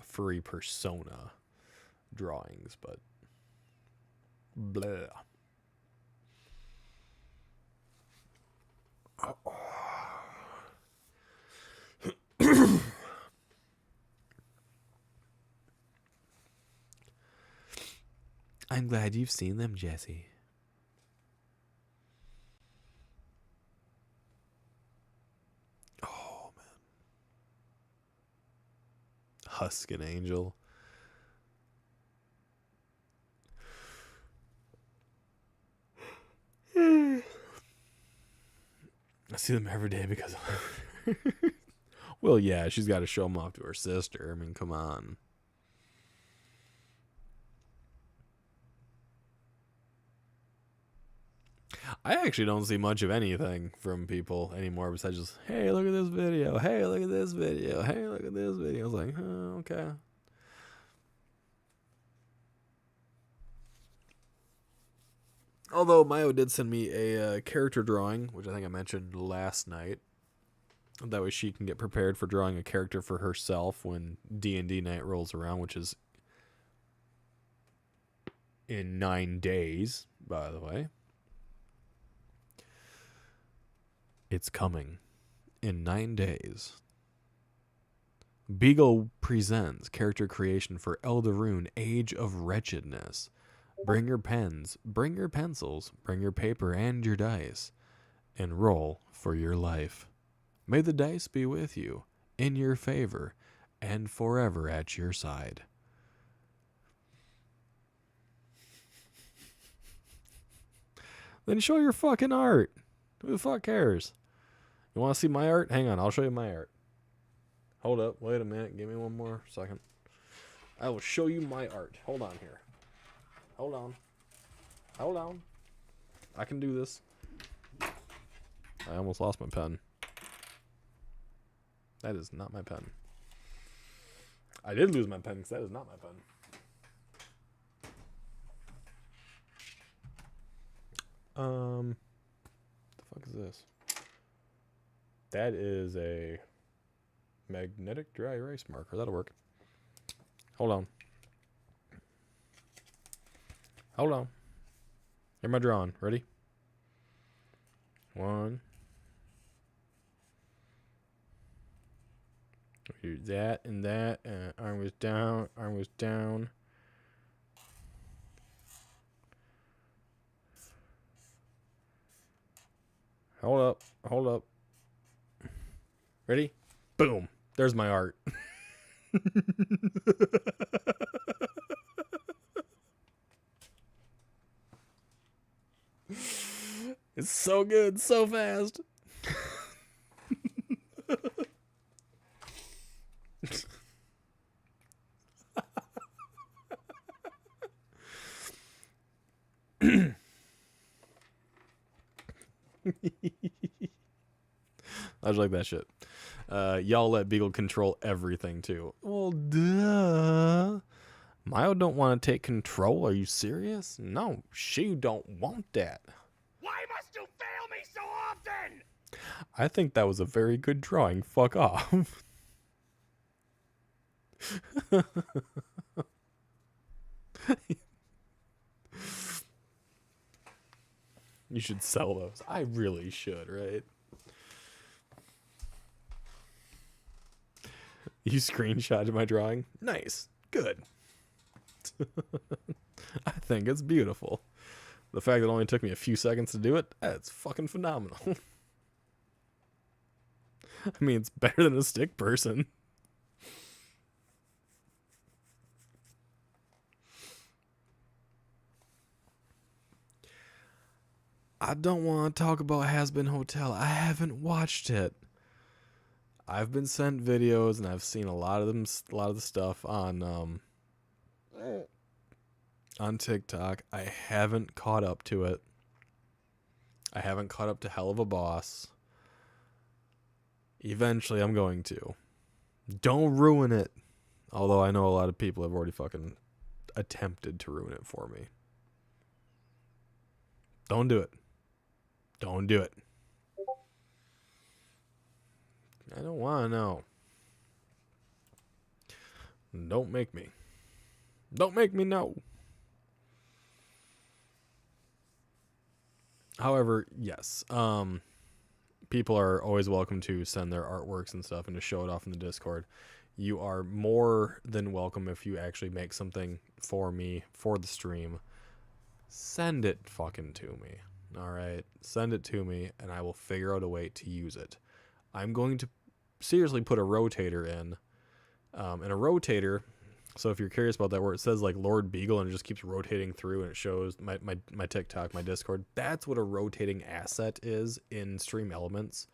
furry persona drawings, but blah. I'm glad you've seen them, Jesse. Oh, man. Huskin Angel. I see them every day because well, yeah, she's got to show them off to her sister. I mean, come on. I actually don't see much of anything from people anymore besides just, hey, look at this video. Hey, look at this video. Hey, look at this video. I was like, oh, okay. Although Mayo did send me a character drawing, which I think I mentioned last night. That way she can get prepared for drawing a character for herself when D&D night rolls around, which is in 9 days, by the way. It's coming in 9 days. Beagle presents character creation for Eldaroon, Age of Wretchedness. Bring your pens, bring your pencils, bring your paper and your dice, and roll for your life. May the dice be with you, in your favor, and forever at your side. Then show your fucking art. Who the fuck cares? You want to see my art? Hang on, I'll show you my art. Hold up, wait a minute, give me one more second. I will show you my art. Hold on here. Hold on. Hold on. I can do this. I almost lost my pen. That is not my pen. I did lose my pen because that is not my pen. The fuck is this? That is a magnetic dry erase marker. That'll work. Hold on. Hold on. Here my drawing. Ready? 1, Do that and that. Arm was down. Arm was down. Hold up. Hold up. Ready? Boom. There's my art. It's so good, so fast. I just like that shit. Y'all let Beagle control everything too. Well, duh. Mayo don't want to take control. Are you serious? No, she don't want that. Why must you fail me so often? I think that was a very good drawing. Fuck off. You should sell those. I really should, right? You screenshotted my drawing? Nice. Good. I think it's beautiful. The fact that it only took me a few seconds to do it, that's fucking phenomenal. I mean, it's better than a stick person. I don't want to talk about Has Been Hotel. I haven't watched it. I've been sent videos and I've seen a lot of them, a lot of the stuff on TikTok. I haven't caught up to it. I haven't caught up to Hell of a Boss. Eventually, I'm going to. Don't ruin it. Although I know a lot of people have already fucking attempted to ruin it for me. Don't do it. Don't do it. I don't want to know. Don't make me. Don't make me know. However, yes. People are always welcome to send their artworks and stuff and to show it off in the Discord. You are more than welcome if you actually make something for me for the stream. Send it fucking to me. All right, send it to me, and I will figure out a way to use it. I'm going to seriously put a rotator in, and a rotator. So if you're curious about that, where it says like LordBiegel and it just keeps rotating through, and it shows my TikTok, my Discord. That's what a rotating asset is in Stream Elements,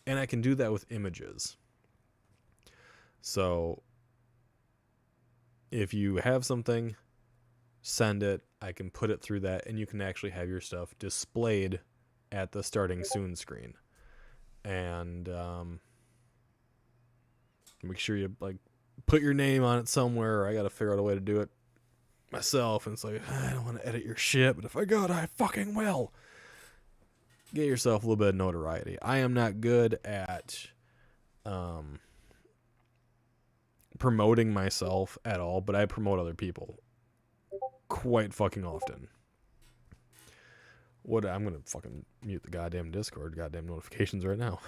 and I can do that with images. So if you have something, send it. I can put it through that, and you can actually have your stuff displayed at the starting soon screen. And make sure you like put your name on it somewhere. Or I got to figure out a way to do it myself. And it's like, I don't want to edit your shit, but if I got, I fucking will. Get yourself a little bit of notoriety. I am not good at promoting myself at all, but I promote other people quite fucking often. I'm gonna fucking mute the goddamn Discord, goddamn notifications right now.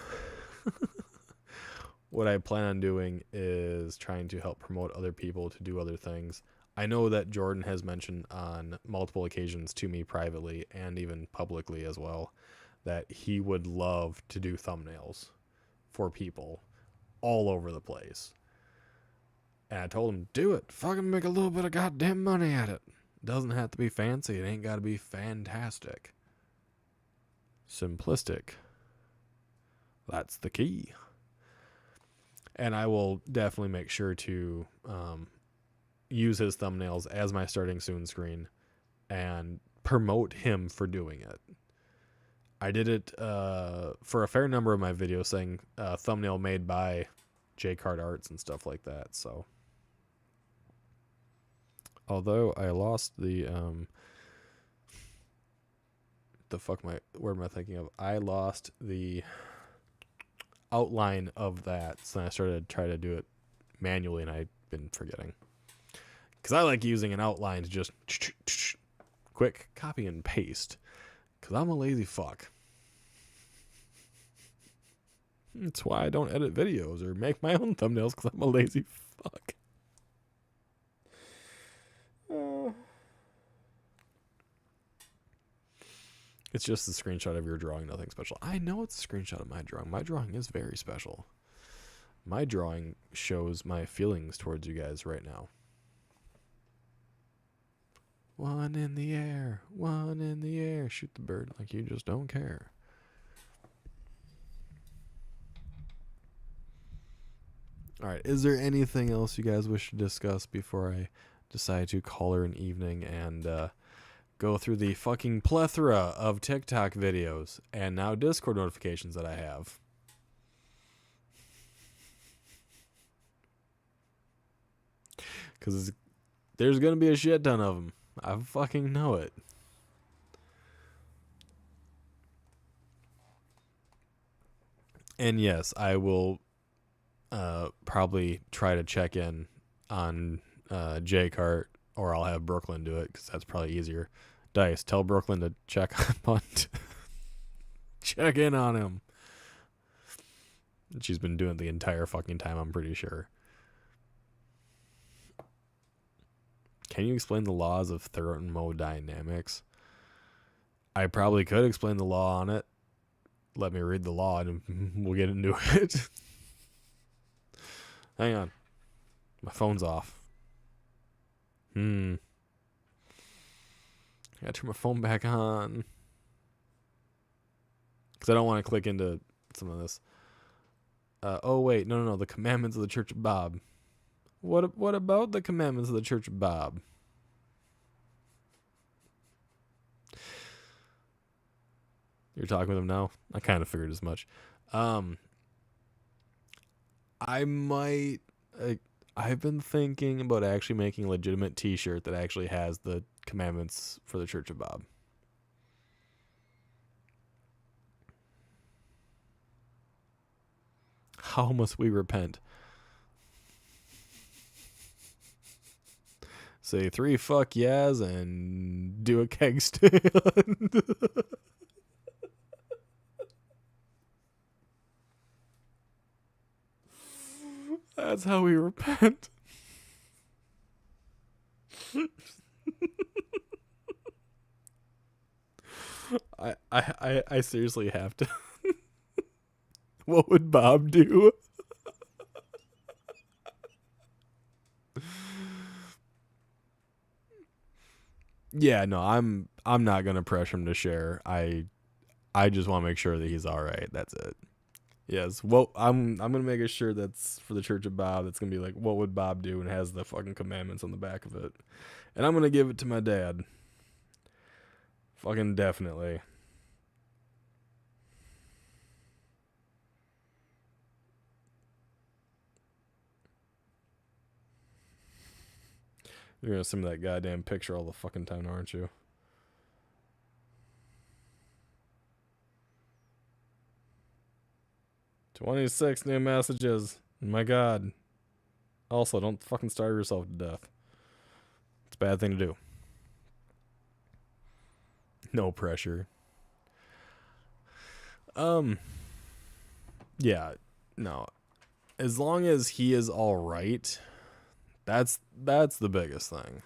What I plan on doing is trying to help promote other people to do other things. I know that Jordan has mentioned on multiple occasions to me privately and even publicly as well that he would love to do thumbnails for people all over the place. And I told him, do it. Fucking make a little bit of goddamn money at it. Doesn't have to be fancy. It ain't got to be fantastic. Simplistic. That's the key. And I will definitely make sure to use his thumbnails as my starting soon screen and promote him for doing it. I did it for a fair number of my videos saying thumbnail made by J-Card Arts and stuff like that. So, although I lost the where am I thinking of? I lost the outline of that, so I started to try to do it manually, and I've been forgetting. Because I like using an outline to just quick copy and paste. Because I'm a lazy fuck. That's why I don't edit videos or make my own thumbnails, because I'm a lazy fuck. It's just a screenshot of your drawing, nothing special. I know it's a screenshot of my drawing. My drawing is very special. My drawing shows my feelings towards you guys right now. One in the air, one in the air. Shoot the bird like you just don't care. All right, is there anything else you guys wish to discuss before I decide to call her an evening and go through the fucking plethora of TikTok videos and now Discord notifications that I have? Because there's going to be a shit ton of them. I fucking know it. And yes, I will probably try to check in on J-Cart, or I'll have Brooklyn do it because that's probably easier. Dice, tell Brooklyn to check on Punt. Check in on him. She's been doing it the entire fucking time, I'm pretty sure. Can you explain the laws of thermodynamics? I probably could explain the law on it. Let me read the law and we'll get into it. Hang on. My phone's off. I gotta turn my phone back on. Because I don't want to click into some of this. Oh, wait. No. The commandments of the Church of Bob. What about the commandments of the Church of Bob? You're talking with him now? I kind of figured as much. I might... I've been thinking about actually making a legitimate t-shirt that actually has the commandments for the Church of Bob. How must we repent? Say 3 fuck yes and do a keg stand. That's how we repent. I seriously have to. What would Bob do? Yeah, no, I'm not gonna pressure him to share. I just want to make sure that he's all right. That's it. Yes. Well, I'm gonna make a shirt that's for the Church of Bob. That's gonna be like, what would Bob do, and has the fucking commandments on the back of it. And I'm gonna give it to my dad. Fucking definitely. You're gonna send me that goddamn picture all the fucking time, aren't you? "26 new messages. My God. Also, don't fucking starve yourself to death. It's a bad thing to do. No pressure. Yeah, no. As long as he is all right, that's the biggest thing.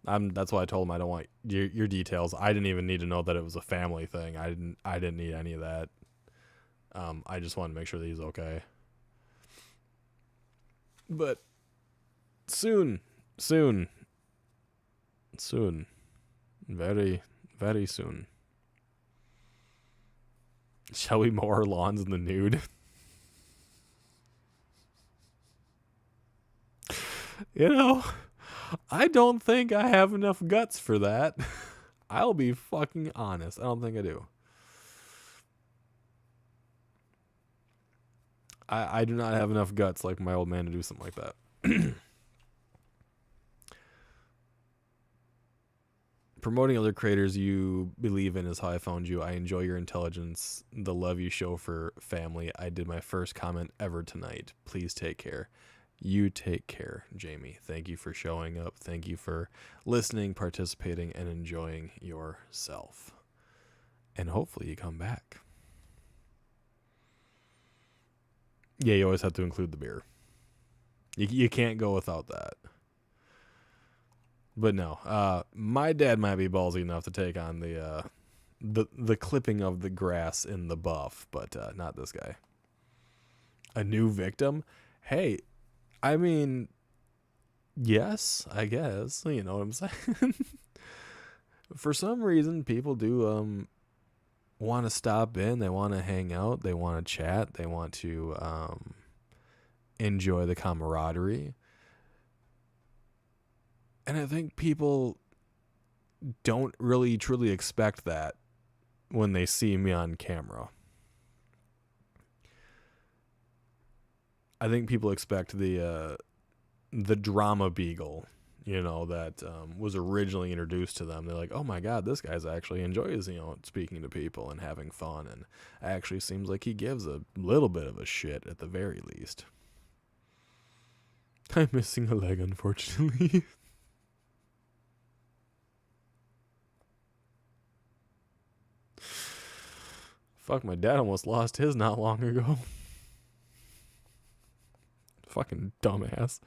That's why I told him I don't want your details. I didn't even need to know that it was a family thing. I didn't need any of that. I just wanted to make sure that he's okay. But soon, very, very soon. Shall we mow our lawns in the nude? You know, I don't think I have enough guts for that. I'll be fucking honest. I don't think I do. I do not have enough guts like my old man to do something like that. Promoting other creators you believe in is how I found you. I enjoy your intelligence, the love you show for family. I did my first comment ever tonight. Please take care. You take care, Jamie. Thank you for showing up. Thank you for listening, participating, and enjoying yourself. And hopefully you come back. Yeah, you always have to include the beer. You can't go without that. But no, my dad might be ballsy enough to take on the clipping of the grass in the buff, but not this guy. A new victim? Hey, I mean, yes, I guess. You know what I'm saying? For some reason, people do want to stop in. They want to hang out. They want to chat. They want to enjoy the camaraderie. And I think people don't really truly expect that when they see me on camera. I think people expect the drama beagle, that was originally introduced to them. They're like, oh my God, this guy's actually enjoys, speaking to people and having fun. And actually seems like he gives a little bit of a shit at the very least. I'm missing a leg, unfortunately. Fuck, my dad almost lost his not long ago. Fucking dumbass.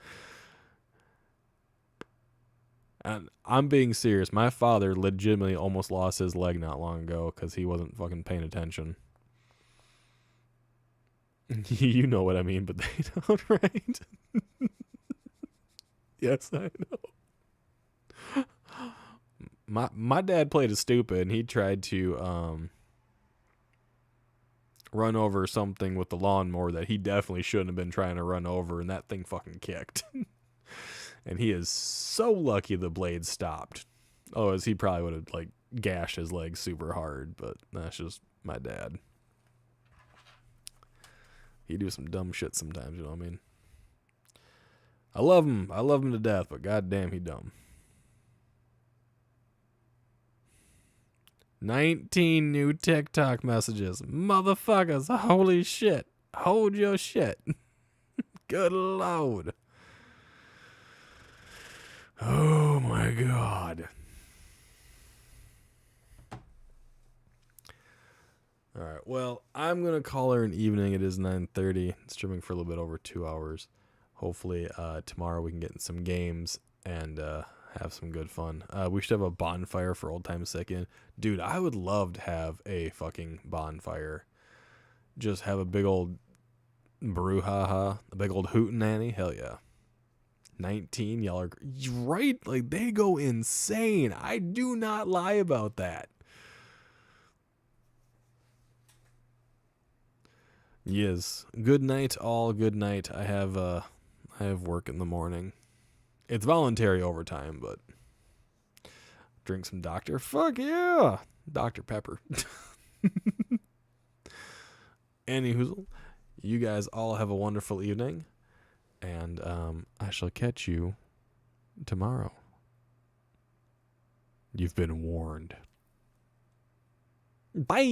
And I'm being serious. My father legitimately almost lost his leg not long ago because he wasn't fucking paying attention. You know what I mean, but they don't, right? Yes, I know. My dad played it stupid, and he tried to run over something with the lawnmower that he definitely shouldn't have been trying to run over, and that thing fucking kicked. And he is so lucky the blade stopped. Otherwise, he probably would have gashed his leg super hard, but that's just my dad. He do some dumb shit sometimes, you know what I mean? I love him to death, but goddamn, he dumb. 19 new TikTok messages. Motherfuckers, holy shit. Hold your shit. Good Lord. Oh my God. All right, well, I'm going to call her an evening. It is 9:30. Streaming for a little bit over 2 hours. Hopefully tomorrow we can get in some games and have some good fun. We should have a bonfire for old time's sake. Dude, I would love to have a fucking bonfire. Just have a big old brouhaha, a big old hootenanny. Hell yeah. 19, y'all are right. They go insane. I do not lie about that. Yes. Good night, all. Good night. I have work in the morning. It's voluntary overtime, but drink some Dr. Fuck yeah. Dr. Pepper. Anywho, you guys all have a wonderful evening. And I shall catch you tomorrow. You've been warned. Bye.